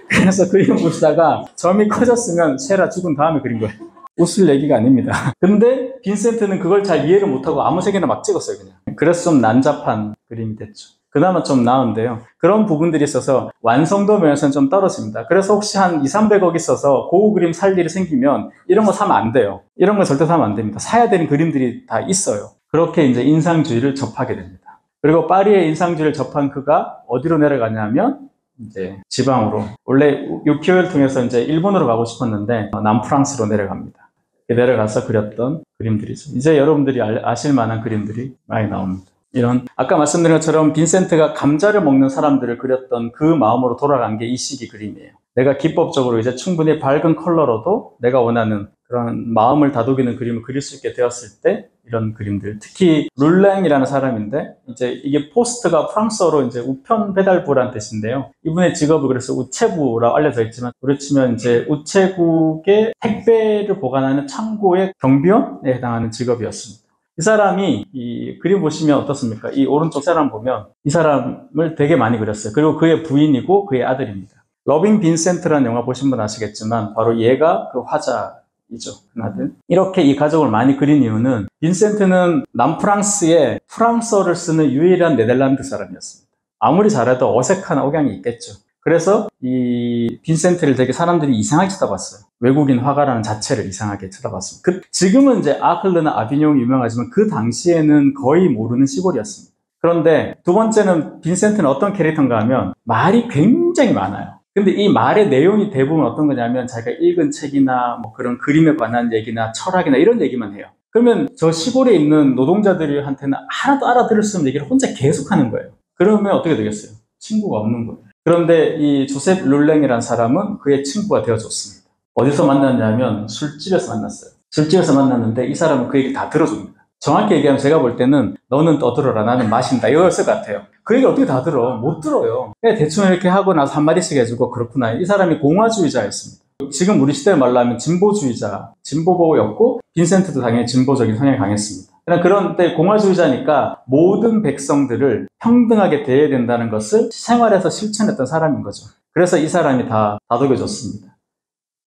그래서 그림 보시다가 점이 커졌으면 쉐라 죽은 다음에 그린 거예요. 웃을 얘기가 아닙니다. 근데 빈센트는 그걸 잘 이해를 못하고 아무 색이나 막 찍었어요, 그냥. 그래서 좀 난잡한 그림이 됐죠. 그나마 좀 나은데요. 그런 부분들이 있어서 완성도 면에서는 좀 떨어집니다. 그래서 혹시 한 200~300억 있어서 고급 그림 살 일이 생기면 이런 거 사면 안 돼요. 이런 거 절대 사면 안 됩니다. 사야 되는 그림들이 다 있어요. 그렇게 이제 인상주의를 접하게 됩니다. 그리고 파리의 인상주의를 접한 그가 어디로 내려가냐면 이제 지방으로. 원래 유키오를 통해서 이제 일본으로 가고 싶었는데 남프랑스로 내려갑니다. 내려가서 그렸던 그림들이죠. 이제 여러분들이 아실 만한 그림들이 많이 나옵니다. 이런 아까 말씀드린 것처럼 빈센트가 감자를 먹는 사람들을 그렸던 그 마음으로 돌아간 게 이 시기 그림이에요. 내가 기법적으로 이제 충분히 밝은 컬러로도 내가 원하는 그런 마음을 다독이는 그림을 그릴 수 있게 되었을 때 이런 그림들, 특히 룰랭이라는 사람인데 이제 이게 포스트가 프랑스어로 이제 우편 배달부라는 뜻인데요. 이분의 직업을 그래서 우체부라고 알려져 있지만 그렇지만 이제 우체국의 택배를 보관하는 창고의 경비원에 해당하는 직업이었습니다. 이 사람이 이 그림 보시면 어떻습니까? 이 오른쪽 사람 보면 이 사람을 되게 많이 그렸어요. 그리고 그의 부인이고 그의 아들입니다. 러빙 빈센트라는 영화 보신 분 아시겠지만 바로 얘가 그 화자이죠. 그 아들. 이렇게 이 가족을 많이 그린 이유는 빈센트는 남프랑스에 프랑스어를 쓰는 유일한 네덜란드 사람이었습니다. 아무리 잘해도 어색한 억양이 있겠죠. 그래서 이 빈센트를 되게 사람들이 이상하게 쳐다봤어요. 외국인 화가라는 자체를 이상하게 쳐다봤습니다. 지금은 이제 아클르나 아비뇽이 유명하지만 그 당시에는 거의 모르는 시골이었습니다. 그런데 두 번째는 빈센트는 어떤 캐릭터인가 하면 말이 굉장히 많아요. 근데 이 말의 내용이 대부분 어떤 거냐면 자기가 읽은 책이나 뭐 그런 그림에 관한 얘기나 철학이나 이런 얘기만 해요. 그러면 저 시골에 있는 노동자들한테는 하나도 알아들을 수 없는 얘기를 혼자 계속 하는 거예요. 그러면 어떻게 되겠어요? 친구가 없는 거예요. 그런데 이 조셉 룰랭이라는 사람은 그의 친구가 되어줬습니다. 어디서 만났냐면 술집에서 만났어요. 술집에서 만났는데 이 사람은 그 얘기 다 들어줍니다. 정확히 얘기하면 제가 볼 때는 너는 떠들어라 나는 마신다 이거였을 것 같아요. 그 얘기 어떻게 다 들어? 못 들어요. 그냥 대충 이렇게 하고 나서 한마디씩 해주고 그렇구나. 이 사람이 공화주의자였습니다. 지금 우리 시대 말로 하면 진보주의자, 진보보였고 빈센트도 당연히 진보적인 성향이 강했습니다. 그런데 공화주의자니까 모든 백성들을 평등하게 대해야 된다는 것을 생활에서 실천했던 사람인 거죠. 그래서 이 사람이 다 다독여줬습니다.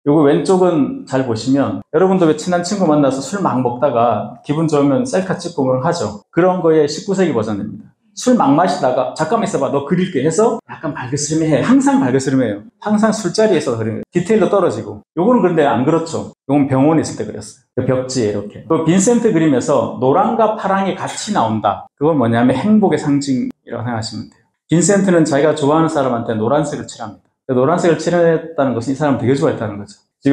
요거 왼쪽은 잘 보시면 여러분도 왜 친한 친구 만나서 술 막 먹다가 기분 좋으면 셀카 찍고 그런 거 하죠. 그런 거의 19세기 버전입니다. 술 막 마시다가 잠깐만 있어봐 너 그릴게 해서 약간 발그스름해. 항상 발그스름해요. 항상 술자리에서 그래요. 디테일도 떨어지고. 요거는 그런데 안 그렇죠. 요건 병원에 있을 때 그렸어요. 벽지에 이렇게. 그 빈센트 그림에서 노랑과 파랑이 같이 나온다. 그건 뭐냐면 행복의 상징이라고 생각하시면 돼요. 빈센트는 자기가 좋아하는 사람한테 노란색을 칠합니다. 노란색을 칠했다는 것은 이 사람을 되게 좋아했다는 거죠. 이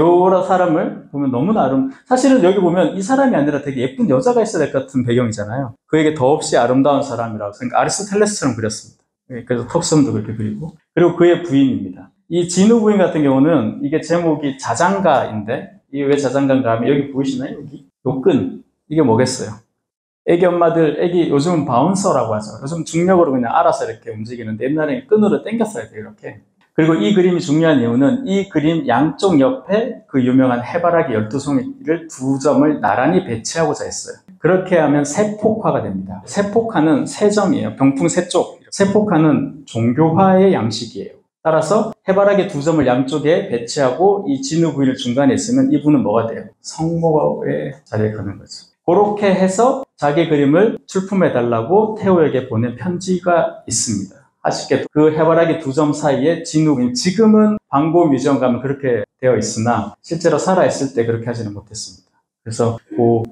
사람을 보면 너무나 사실은 여기 보면 이 사람이 아니라 되게 예쁜 여자가 있어야 될 것 같은 배경이잖아요. 그에게 더없이 아름다운 사람이라고. 그러니까 아리스토텔레스처럼 그렸습니다. 그래서 턱선도 그렇게 그리고. 그리고 그의 부인입니다. 이 진우 부인 같은 경우는 이게 제목이 자장가인데, 이게 왜 자장가인가 하면 여기 보이시나요? 여기? 요 끈. 이게 뭐겠어요? 애기 엄마들, 요즘은 바운서라고 하죠. 요즘 중력으로 그냥 알아서 이렇게 움직이는데 옛날에는 끈으로 당겼어야 돼요, 이렇게. 그리고 이 그림이 중요한 이유는 이 그림 양쪽 옆에 그 유명한 해바라기 12송이를 두 점을 나란히 배치하고자 했어요. 그렇게 하면 세폭화가 됩니다. 세폭화는 세 점이에요. 병풍 세 쪽. 세폭화는 종교화의 양식이에요. 따라서 해바라기 두 점을 양쪽에 배치하고 이 진우 부인을 중간에 있으면 이분은 뭐가 돼요? 성모의 자리에 가는 거죠. 그렇게 해서 자기 그림을 출품해달라고 테오에게 보낸 편지가 있습니다. 아쉽게도 그 해바라기 두 점 사이에 진욱인 지금은 방고 뮤지엄 가면 그렇게 되어 있으나 실제로 살아있을 때 그렇게 하지는 못했습니다. 그래서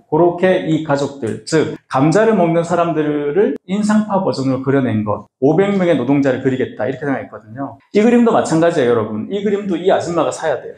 그렇게 이 가족들, 즉 감자를 먹는 사람들을 인상파 버전으로 그려낸 것, 500명의 노동자를 그리겠다 이렇게 생각했거든요. 이 그림도 마찬가지예요, 여러분. 이 그림도 이 아줌마가 사야 돼요.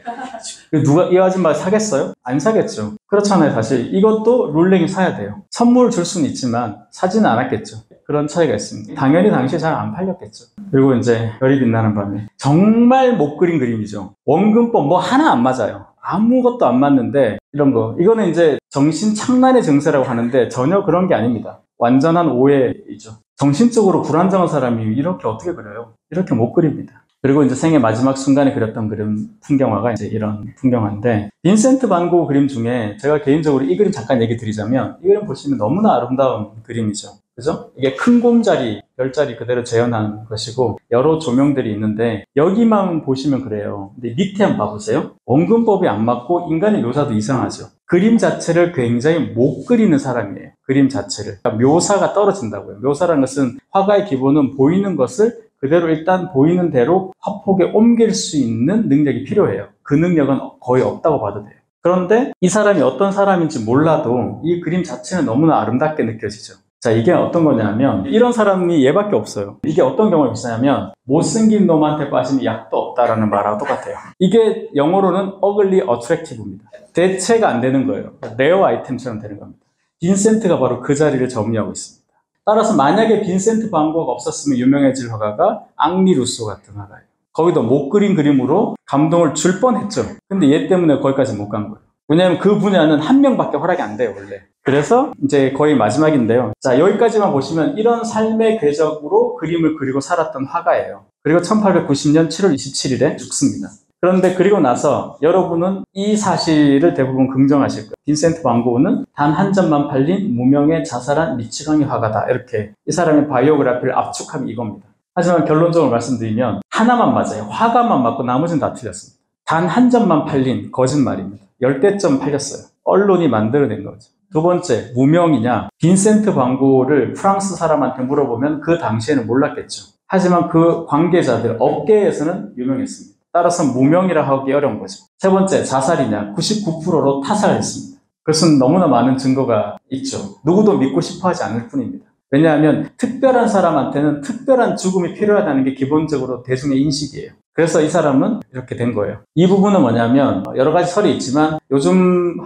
누가 이 아줌마가 사겠어요? 안 사겠죠. 그렇잖아요. 사실 이것도 룰랭이 사야 돼요. 선물을 줄 수는 있지만 사지는 않았겠죠. 그런 차이가 있습니다. 당연히 당시에 잘 안 팔렸겠죠. 그리고 이제 별이 빛나는 밤에 정말 못 그린 그림이죠. 원근법 뭐 하나 안 맞아요. 아무것도 안 맞는데 이런 거 이거는 이제 정신착란의 증세라고 하는데 전혀 그런 게 아닙니다. 완전한 오해이죠. 정신적으로 불안정한 사람이 이렇게 어떻게 그려요? 이렇게 못 그립니다. 그리고 이제 생애 마지막 순간에 그렸던 그림 풍경화가 이제 이런 풍경화인데 빈센트 반 고흐 그림 중에 제가 개인적으로 이 그림 잠깐 얘기 드리자면 이 그림 보시면 너무나 아름다운 그림이죠. 그죠? 이게 큰 곰자리, 별자리 그대로 재현한 것이고 여러 조명들이 있는데 여기만 보시면 그래요. 근데 밑에 한번 봐보세요. 원근법이 안 맞고 인간의 묘사도 이상하죠. 그림 자체를 굉장히 못 그리는 사람이에요. 그림 자체를. 그러니까 묘사가 떨어진다고요. 묘사라는 것은 화가의 기본은 보이는 것을 그대로 일단 보이는 대로 화폭에 옮길 수 있는 능력이 필요해요. 그 능력은 거의 없다고 봐도 돼요. 그런데 이 사람이 어떤 사람인지 몰라도 이 그림 자체는 너무나 아름답게 느껴지죠. 자, 이게 어떤 거냐면 이런 사람이 얘밖에 없어요. 이게 어떤 경우에 비슷하냐면 못생긴 놈한테 빠지면 약도 없다라는 말하고 똑같아요. 이게 영어로는 ugly attractive입니다. 대체가 안 되는 거예요. 레어 아이템처럼 되는 겁니다. 빈센트가 바로 그 자리를 점유하고 있습니다. 따라서 만약에 빈센트 반 고흐가 없었으면 유명해질 화가가 앙리 루소 같은 화가예요. 거기도 못 그린 그림으로 감동을 줄 뻔했죠. 근데 얘 때문에 거기까지 못 간 거예요. 왜냐하면 그 분야는 한 명밖에 허락이 안 돼요, 원래. 그래서 이제 거의 마지막인데요. 자, 여기까지만 보시면 이런 삶의 궤적으로 그림을 그리고 살았던 화가예요. 그리고 1890년 7월 27일에 죽습니다. 그런데 그리고 나서 여러분은 이 사실을 대부분 긍정하실 거예요. 빈센트 반 고흐는 단 한 점만 팔린 무명의 자살한 미치광이 화가다. 이렇게 이 사람의 바이오그래피를 압축하면 이겁니다. 하지만 결론적으로 말씀드리면 하나만 맞아요. 화가만 맞고 나머지는 다 틀렸습니다. 단 한 점만 팔린 거짓말입니다. 10대점 팔렸어요. 언론이 만들어낸 거죠. 두 번째, 무명이냐? 빈센트 반 고흐를 프랑스 사람한테 물어보면 그 당시에는 몰랐겠죠. 하지만 그 관계자들, 업계에서는 유명했습니다. 따라서 무명이라 하기 어려운 거죠. 세 번째, 자살이냐? 99%로 타살했습니다. 그것은 너무나 많은 증거가 있죠. 누구도 믿고 싶어 하지 않을 뿐입니다. 왜냐하면 특별한 사람한테는 특별한 죽음이 필요하다는 게 기본적으로 대중의 인식이에요. 그래서 이 사람은 이렇게 된 거예요. 이 부분은 뭐냐면 여러 가지 설이 있지만 요즘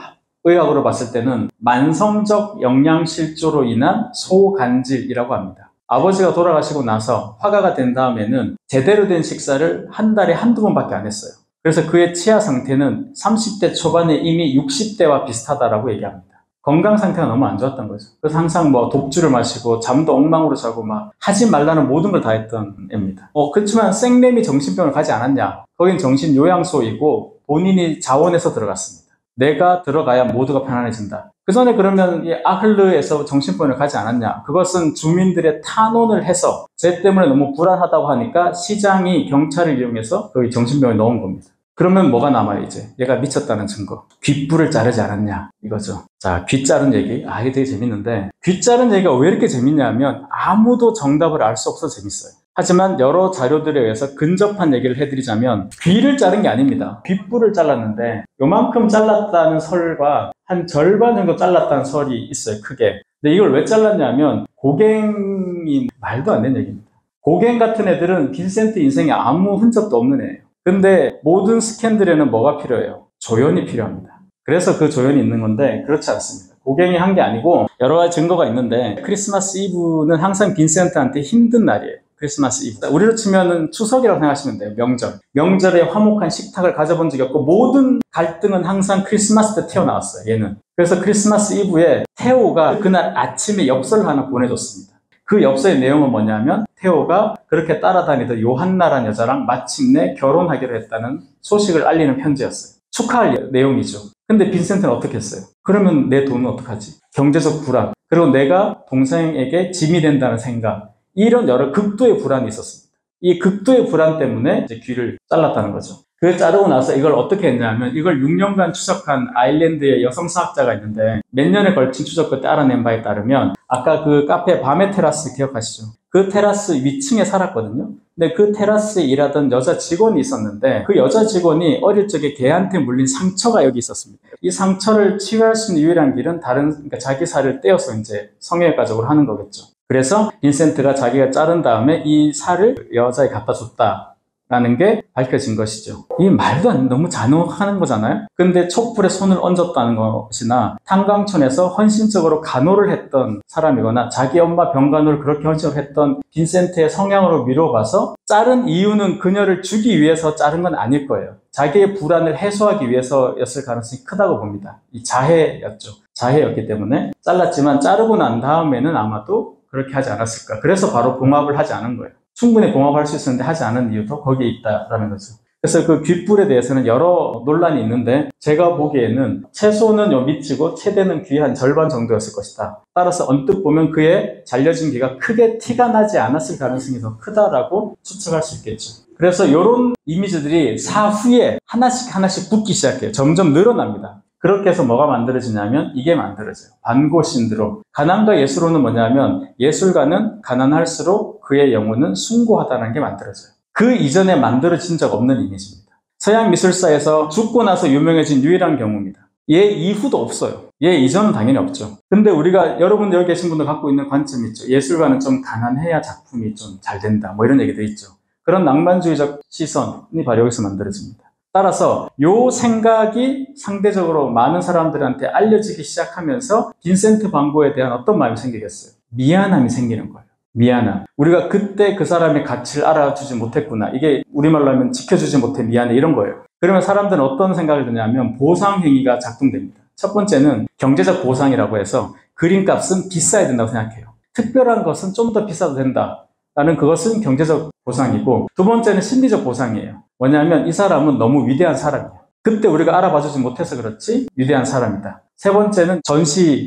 의학으로 봤을 때는 만성적 영양실조로 인한 소간질이라고 합니다. 아버지가 돌아가시고 나서 화가가 된 다음에는 제대로 된 식사를 한 달에 한두 번밖에 안 했어요. 그래서 그의 치아 상태는 30대 초반에 이미 60대와 비슷하다라고 얘기합니다. 건강 상태가 너무 안 좋았던 거죠. 그래서 항상 뭐 독주를 마시고 잠도 엉망으로 자고 막 하지 말라는 모든 걸 다 했던 애입니다. 그렇지만 생내미 정신병을 가지 않았냐? 거긴 정신요양소이고 본인이 자원해서 들어갔습니다. 내가 들어가야 모두가 편안해진다. 그 전에 그러면 이 아흐르에서 정신병을 가지 않았냐? 그것은 주민들의 탄원을 해서 쟤 때문에 너무 불안하다고 하니까 시장이 경찰을 이용해서 거기 정신병에 넣은 겁니다. 그러면 뭐가 남아요, 이제? 얘가 미쳤다는 증거. 귓불을 자르지 않았냐, 이거죠. 자, 귀 자른 얘기. 이게 되게 재밌는데, 귀 자른 얘기가 왜 이렇게 재밌냐면, 아무도 정답을 알 수 없어서 재밌어요. 하지만 여러 자료들에 의해서 근접한 얘기를 해드리자면, 귀를 자른 게 아닙니다. 귓불을 잘랐는데, 요만큼 잘랐다는 설과 한 절반 정도 잘랐다는 설이 있어요, 크게. 근데 이걸 왜 잘랐냐면, 고갱이 말도 안 되는 얘기입니다. 고갱 같은 애들은 빈센트 인생에 아무 흔적도 없는 애예요. 근데 모든 스캔들에는 뭐가 필요해요? 조연이 필요합니다. 그래서 그 조연이 있는 건데 그렇지 않습니다. 고갱이 한 게 아니고 여러 가지 증거가 있는데 크리스마스 이브는 항상 빈센트한테 힘든 날이에요. 크리스마스 이브. 우리로 치면은 추석이라고 생각하시면 돼요. 명절. 명절에 화목한 식탁을 가져본 적이 없고 모든 갈등은 항상 크리스마스 때 튀어나왔어요. 얘는. 그래서 크리스마스 이브에 테오가 그날 아침에 엽서를 하나 보내줬습니다. 그 엽서의 내용은 뭐냐면 테오가 그렇게 따라다니던 요한나라는 여자랑 마침내 결혼하기로 했다는 소식을 알리는 편지였어요. 축하할 내용이죠. 근데 빈센트는 어떻게 했어요? 그러면 내 돈은 어떡하지? 경제적 불안, 그리고 내가 동생에게 짐이 된다는 생각, 이런 여러 극도의 불안이 있었습니다. 이 극도의 불안 때문에 이제 귀를 잘랐다는 거죠. 그 자르고 나서 이걸 어떻게 했냐면 이걸 6년간 추적한 아일랜드의 여성사학자가 있는데 몇 년에 걸친 추적 끝에 알아낸 바에 따르면 아까 그 카페 밤의 테라스 기억하시죠? 그 테라스 위층에 살았거든요. 근데 그 테라스에 일하던 여자 직원이 있었는데 그 여자 직원이 어릴 적에 개한테 물린 상처가 여기 있었습니다. 이 상처를 치유할 수 있는 유일한 길은 그러니까 자기 살을 떼어서 이제 성형외과적으로 하는 거겠죠. 그래서 빈센트가 자기가 자른 다음에 이 살을 여자에 갖다 줬다. 라는 게 밝혀진 것이죠. 이 말도 안 너무 잔혹하는 거잖아요. 근데 촛불에 손을 얹었다는 것이나 탄광촌에서 헌신적으로 간호를 했던 사람이거나 자기 엄마 병간호를 그렇게 헌신을 했던 빈센트의 성향으로 미뤄봐서 자른 이유는 그녀를 주기 위해서 자른 건 아닐 거예요. 자기의 불안을 해소하기 위해서였을 가능성이 크다고 봅니다. 이 자해였죠. 자해였기 때문에 잘랐지만 자르고 난 다음에는 아마도 그렇게 하지 않았을까. 그래서 바로 봉합을 하지 않은 거예요. 충분히 봉합할 수 있었는데 하지 않은 이유도 거기에 있다라는 거죠. 그래서 그 귓불에 대해서는 여러 논란이 있는데 제가 보기에는 최소는 요 밑이고 최대는 귀 한 절반 정도였을 것이다. 따라서 언뜻 보면 그의 잘려진 귀가 크게 티가 나지 않았을 가능성이 더 크다라고 추측할 수 있겠죠. 그래서 이런 이미지들이 사후에 하나씩 붙기 시작해요. 점점 늘어납니다. 그렇게 해서 뭐가 만들어지냐면 이게 만들어져요. 반고 신드롬. 가난과 예술로는 뭐냐면 예술가는 가난할수록 그의 영혼은 숭고하다는 게 만들어져요. 그 이전에 만들어진 적 없는 이미지입니다. 서양 미술사에서 죽고 나서 유명해진 유일한 경우입니다. 얘 이후도 없어요. 얘 이전은 당연히 없죠. 근데 우리가 여러분들 여기 계신 분들 갖고 있는 관점이 있죠. 예술가는 좀 가난해야 작품이 좀 잘 된다. 뭐 이런 얘기도 있죠. 그런 낭만주의적 시선이 바로 여기서 만들어집니다. 따라서 요 생각이 상대적으로 많은 사람들한테 알려지기 시작하면서 빈센트 반 고흐에 대한 어떤 마음이 생기겠어요? 미안함이 생기는 거예요. 미안함. 우리가 그때 그 사람의 가치를 알아주지 못했구나. 이게 우리말로 하면 지켜주지 못해 미안해 이런 거예요. 그러면 사람들은 어떤 생각을 드냐면 보상 행위가 작동됩니다. 첫 번째는 경제적 보상이라고 해서 그림값은 비싸야 된다고 생각해요. 특별한 것은 좀 더 비싸도 된다라는 그것은 경제적 보상이고, 두 번째는 심리적 보상이에요. 뭐냐면 이 사람은 너무 위대한 사람이에요. 그때 우리가 알아봐주지 못해서 그렇지 위대한 사람이다. 세 번째는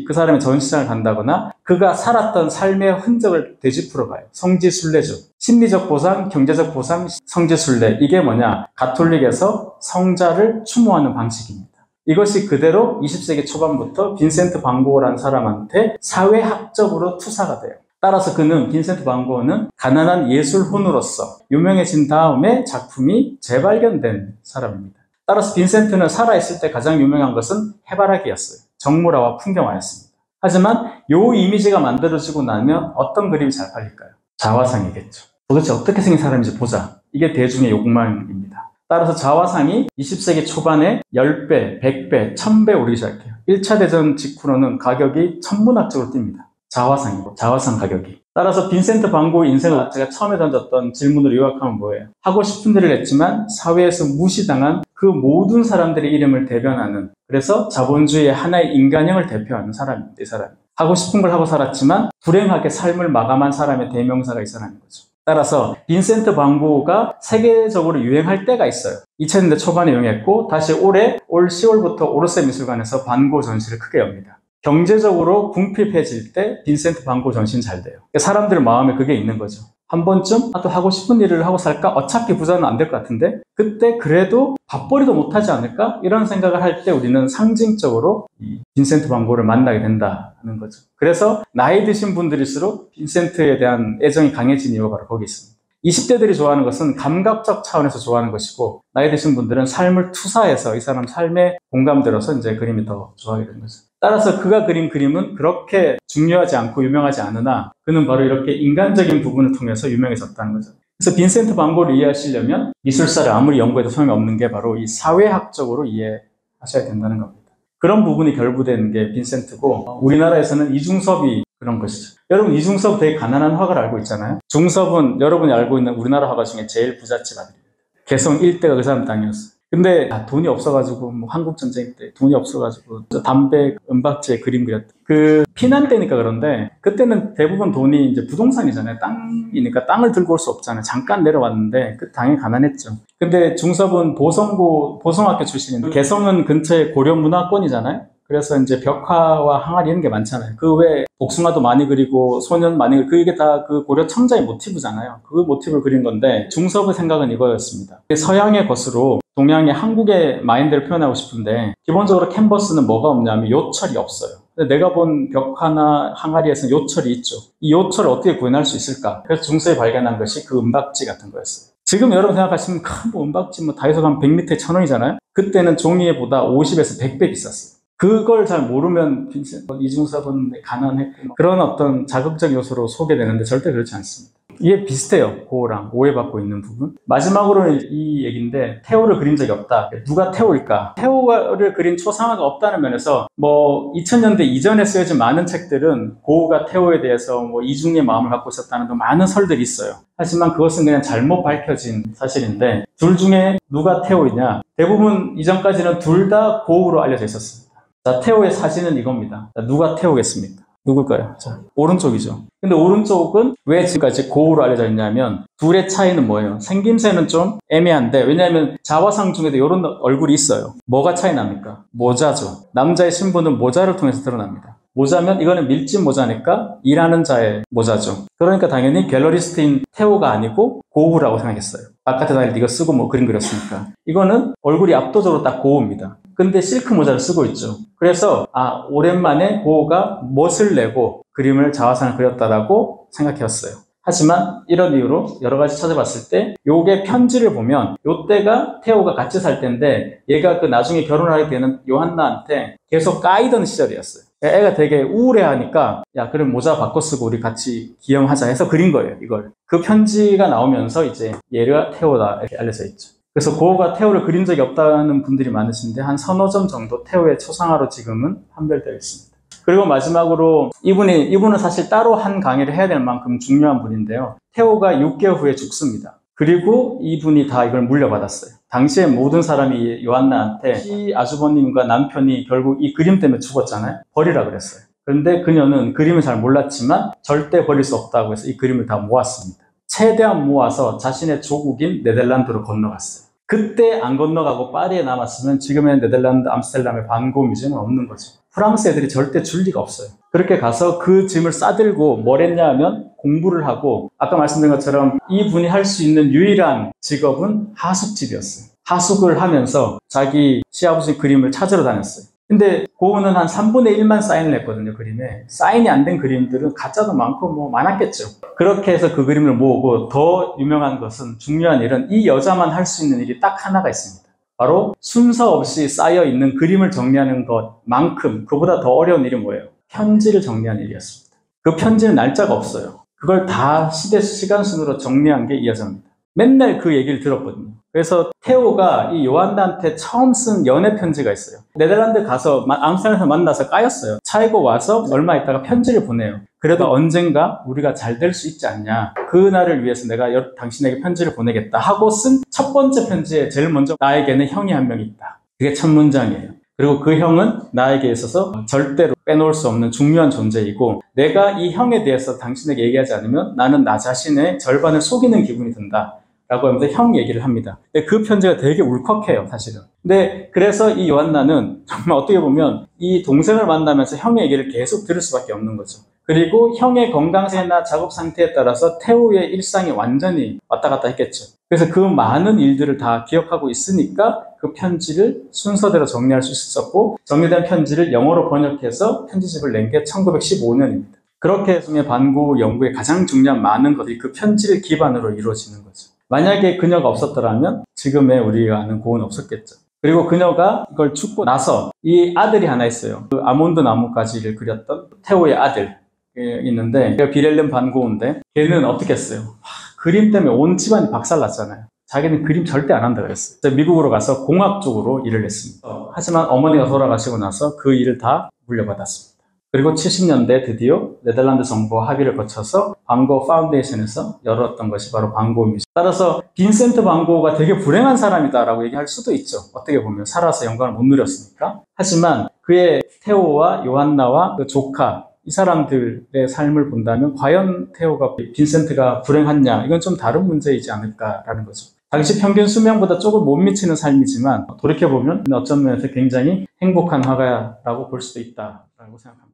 그 사람의 전시장을 간다거나 그가 살았던 삶의 흔적을 되짚으러 가요. 성지순례죠. 심리적 보상, 경제적 보상, 성지순례. 이게 뭐냐? 가톨릭에서 성자를 추모하는 방식입니다. 이것이 그대로 20세기 초반부터 빈센트 반 고흐라는 사람한테 사회학적으로 투사가 돼요. 따라서 빈센트 반 고흐는 가난한 예술혼으로서 유명해진 다음에 작품이 재발견된 사람입니다. 따라서 빈센트는 살아있을 때 가장 유명한 것은 해바라기였어요. 정물화와 풍경화였습니다. 하지만 이 이미지가 만들어지고 나면 어떤 그림이 잘 팔릴까요? 자화상이겠죠. 도대체 어떻게 생긴 사람인지 보자. 이게 대중의 욕망입니다. 따라서 자화상이 20세기 초반에 10배, 100배, 1000배 오르기 시작해요. 1차 대전 직후로는 가격이 천문학적으로 뜁니다. 자화상이고, 자화상 가격이. 따라서 빈센트 반 고흐의 인생을 제가 처음에 던졌던 질문으로 요약하면 뭐예요? 하고 싶은 일을 했지만 사회에서 무시당한 그 모든 사람들의 이름을 대변하는, 그래서 자본주의의 하나의 인간형을 대표하는 사람입니다. 이 사람이. 하고 싶은 걸 하고 살았지만 불행하게 삶을 마감한 사람의 대명사가 이 사람인 거죠. 따라서 빈센트 반 고흐가 세계적으로 유행할 때가 있어요. 2000년대 초반에 유행했고 다시 올 10월부터 오르세 미술관에서 반 고흐 전시를 크게 엽니다. 경제적으로 궁핍해질 때 빈센트 반 고흐 전시는 잘 돼요. 사람들 마음에 그게 있는 거죠. 한 번쯤 또 하고 싶은 일을 하고 살까? 어차피 부자는 안 될 것 같은데 그때 그래도 밥벌이도 못하지 않을까? 이런 생각을 할 때 우리는 상징적으로 이 빈센트 반 고흐를 만나게 된다는 거죠. 그래서 나이 드신 분들일수록 빈센트에 대한 애정이 강해진 이유가 바로 거기 있습니다. 20대들이 좋아하는 것은 감각적 차원에서 좋아하는 것이고, 나이 드신 분들은 삶을 투사해서 이 사람 삶에 공감들어서 이제 그림이 더 좋아하게 되는 거죠. 따라서 그가 그린 그림은 그렇게 중요하지 않고 유명하지 않으나 그는 바로 이렇게 인간적인 부분을 통해서 유명해졌다는 거죠. 그래서 빈센트 반 고흐를 이해하시려면 미술사를 아무리 연구해도 소용이 없는 게 바로 이 사회학적으로 이해하셔야 된다는 겁니다. 그런 부분이 결부된 게 빈센트고, 우리나라에서는 이중섭이 그런 것이죠. 여러분, 이중섭 되게 가난한 화가를 알고 있잖아요. 중섭은 여러분이 알고 있는 우리나라 화가 중에 제일 부잣집 아들입니다. 개성 일대가 그 사람 땅이었어요. 근데 돈이 없어가지고 한국전쟁 때 돈이 없어가지고 담배, 은박지에 그림 그렸다. 그 피난 때니까 그런데 그때는 대부분 돈이 이제 부동산이잖아요. 땅이니까 땅을 들고 올 수 없잖아요. 잠깐 내려왔는데 그 당연히 가난했죠. 근데 중섭은 보성학교 출신인데 개성은 근처에 고려문화권이잖아요. 그래서 이제 벽화와 항아리 이런 게 많잖아요. 그 외에 복숭아도 많이 그리고 소년 많이 그리고 이게 다 그 고려 청자의 모티브잖아요. 그 모티브를 그린 건데 중섭의 생각은 이거였습니다. 서양의 것으로 동양의 한국의 마인드를 표현하고 싶은데 기본적으로 캔버스는 뭐가 없냐면 요철이 없어요. 근데 내가 본 벽화나 항아리에서는 요철이 있죠. 이 요철을 어떻게 구현할 수 있을까? 그래서 중섭이 발견한 것이 그 은박지 같은 거였어요. 지금 여러분 생각하시면 은박지 다이소 가면 100m에 1000원이잖아요. 그때는 종이보다 50에서 100배 비쌌어요. 그걸 잘 모르면 이중섭은 가난했고 그런 어떤 자극적 요소로 소개되는데 절대 그렇지 않습니다. 이게 비슷해요. 고흐랑 오해받고 있는 부분. 마지막으로는 이 얘기인데 테오를 그린 적이 없다. 누가 테오일까? 테오를 그린 초상화가 없다는 면에서 2000년대 이전에 쓰여진 많은 책들은 고흐가 테오에 대해서 이중의 마음을 갖고 있었다는 등 많은 설들이 있어요. 하지만 그것은 그냥 잘못 밝혀진 사실인데 둘 중에 누가 테오이냐? 대부분 이전까지는 둘 다 고흐로 알려져 있었습니다. 자, 테오의 사진은 이겁니다. 자, 누가 테오겠습니까? 누굴까요? 자, 오른쪽이죠. 근데 오른쪽은 왜 지금까지 고흐로 알려져 있냐면 둘의 차이는 뭐예요? 생김새는 좀 애매한데 왜냐하면 자화상 중에도 이런 얼굴이 있어요. 뭐가 차이 납니까? 모자죠. 남자의 신분은 모자를 통해서 드러납니다. 모자면 이거는 밀짚 모자니까 일하는 자의 모자죠. 그러니까 당연히 갤러리스트인 테오가 아니고 고흐라고 생각했어요. 바깥에 다닐 때 이거 쓰고 그림 그렸으니까. 이거는 얼굴이 압도적으로 딱 고흐입니다. 근데 실크 모자를 쓰고 있죠. 그래서 오랜만에 고흐가 멋을 내고 그림을 자화상을 그렸다라고 생각해왔어요. 하지만 이런 이유로 여러 가지 찾아봤을 때 요게 편지를 보면 요때가 테오가 같이 살 때인데 얘가 그 나중에 결혼하게 되는 요한나한테 계속 까이던 시절이었어요. 애가 되게 우울해하니까 야 그럼 모자 바꿔 쓰고 우리 같이 기영하자 해서 그린 거예요. 이걸. 그 편지가 나오면서 이제 얘가 테오다 이렇게 알려져 있죠. 그래서 고흐가 테오를 그린 적이 없다는 분들이 많으신데 한 서너 점 정도 테오의 초상화로 지금은 판별되어 있습니다. 그리고 마지막으로 이분은 사실 따로 한 강의를 해야 될 만큼 중요한 분인데요. 태호가 6개월 후에 죽습니다. 그리고 이분이 다 이걸 물려받았어요. 당시에 모든 사람이 요한나한테 시 아주버님과 남편이 결국 이 그림 때문에 죽었잖아요. 버리라 그랬어요. 그런데 그녀는 그림을 잘 몰랐지만 절대 버릴 수 없다고 해서 이 그림을 다 모았습니다. 최대한 모아서 자신의 조국인 네덜란드로 건너갔어요. 그때 안 건너가고 파리에 남았으면 지금의 네덜란드 암스테르담의 반고 뮤지엄은 없는 거죠. 프랑스 애들이 절대 줄 리가 없어요. 그렇게 가서 그 짐을 싸들고 뭘 했냐 하면 공부를 하고, 아까 말씀드린 것처럼 이분이 할 수 있는 유일한 직업은 하숙집이었어요. 하숙을 하면서 자기 시아버지 그림을 찾으러 다녔어요. 근데 고은은 한 3분의 1만 사인을 했거든요, 그림에. 사인이 안 된 그림들은 가짜도 많고 뭐 많았겠죠. 그렇게 해서 그 그림을 모으고, 더 유명한 것은, 중요한 일은 이 여자만 할 수 있는 일이 딱 하나가 있습니다. 바로 순서 없이 쌓여 있는 그림을 정리하는 것만큼 그보다 더 어려운 일이 뭐예요? 편지를 정리하는 일이었습니다. 그 편지는 날짜가 없어요. 그걸 다 시간 순으로 정리한 게 이 여자입니다. 맨날 그 얘기를 들었거든요. 그래서 테오가 이 요한나한테 처음 쓴 연애 편지가 있어요. 네덜란드 가서 암스테르담에서 만나서 까였어요. 차이고 와서 얼마 있다가 편지를 보내요. 그래도 언젠가 우리가 잘 될 수 있지 않냐, 그날을 위해서 내가 당신에게 편지를 보내겠다 하고 쓴 첫 번째 편지에 제일 먼저 나에게는 형이 한 명 있다, 그게 첫 문장이에요. 그리고 그 형은 나에게 있어서 절대로 빼놓을 수 없는 중요한 존재이고, 내가 이 형에 대해서 당신에게 얘기하지 않으면 나는 나 자신의 절반을 속이는 기분이 든다 라고 하면서 형 얘기를 합니다. 근데 그 편지가 되게 울컥해요, 사실은. 근데 그래서 이 요한나는 정말 어떻게 보면 이 동생을 만나면서 형의 얘기를 계속 들을 수밖에 없는 거죠. 그리고 형의 건강세나 작업 상태에 따라서 태우의 일상이 완전히 왔다 갔다 했겠죠. 그래서 그 많은 일들을 다 기억하고 있으니까 그 편지를 순서대로 정리할 수 있었고, 정리된 편지를 영어로 번역해서 편지집을 낸 게 1915년입니다. 그렇게 해서 반고 연구의 가장 중요한 많은 것들이 그 편지를 기반으로 이루어지는 거죠. 만약에 그녀가 없었더라면 지금의 우리가 아는 고은 없었겠죠. 그리고 그녀가 이걸 죽고 나서 이 아들이 하나 있어요. 그 아몬드 나무가지를 그렸던 태호의 아들 있는데, 비렐름 반 고은인데, 걔는 어떻게 했어요? 그림 때문에 온 집안이 박살났잖아요. 자기는 그림 절대 안 한다 그랬어요. 미국으로 가서 공학 쪽으로 일을 했습니다. 하지만 어머니가 돌아가시고 나서 그 일을 다 물려받았습니다. 그리고 70년대 드디어 네덜란드 정부와 합의를 거쳐서 반고 파운데이션에서 열었던 것이 바로 반고 뮤지엄. 따라서 빈센트 반 고흐가 되게 불행한 사람이다라고 얘기할 수도 있죠. 어떻게 보면 살아서 영광을 못 누렸으니까. 하지만 그의 테오와 요한나와 그 조카, 이 사람들의 삶을 본다면 과연 테오가 빈센트가 불행했냐, 이건 좀 다른 문제이지 않을까라는 거죠. 당시 평균 수명보다 조금 못 미치는 삶이지만 돌이켜보면 어떤 면에서 굉장히 행복한 화가라고 볼 수도 있다라고 생각합니다.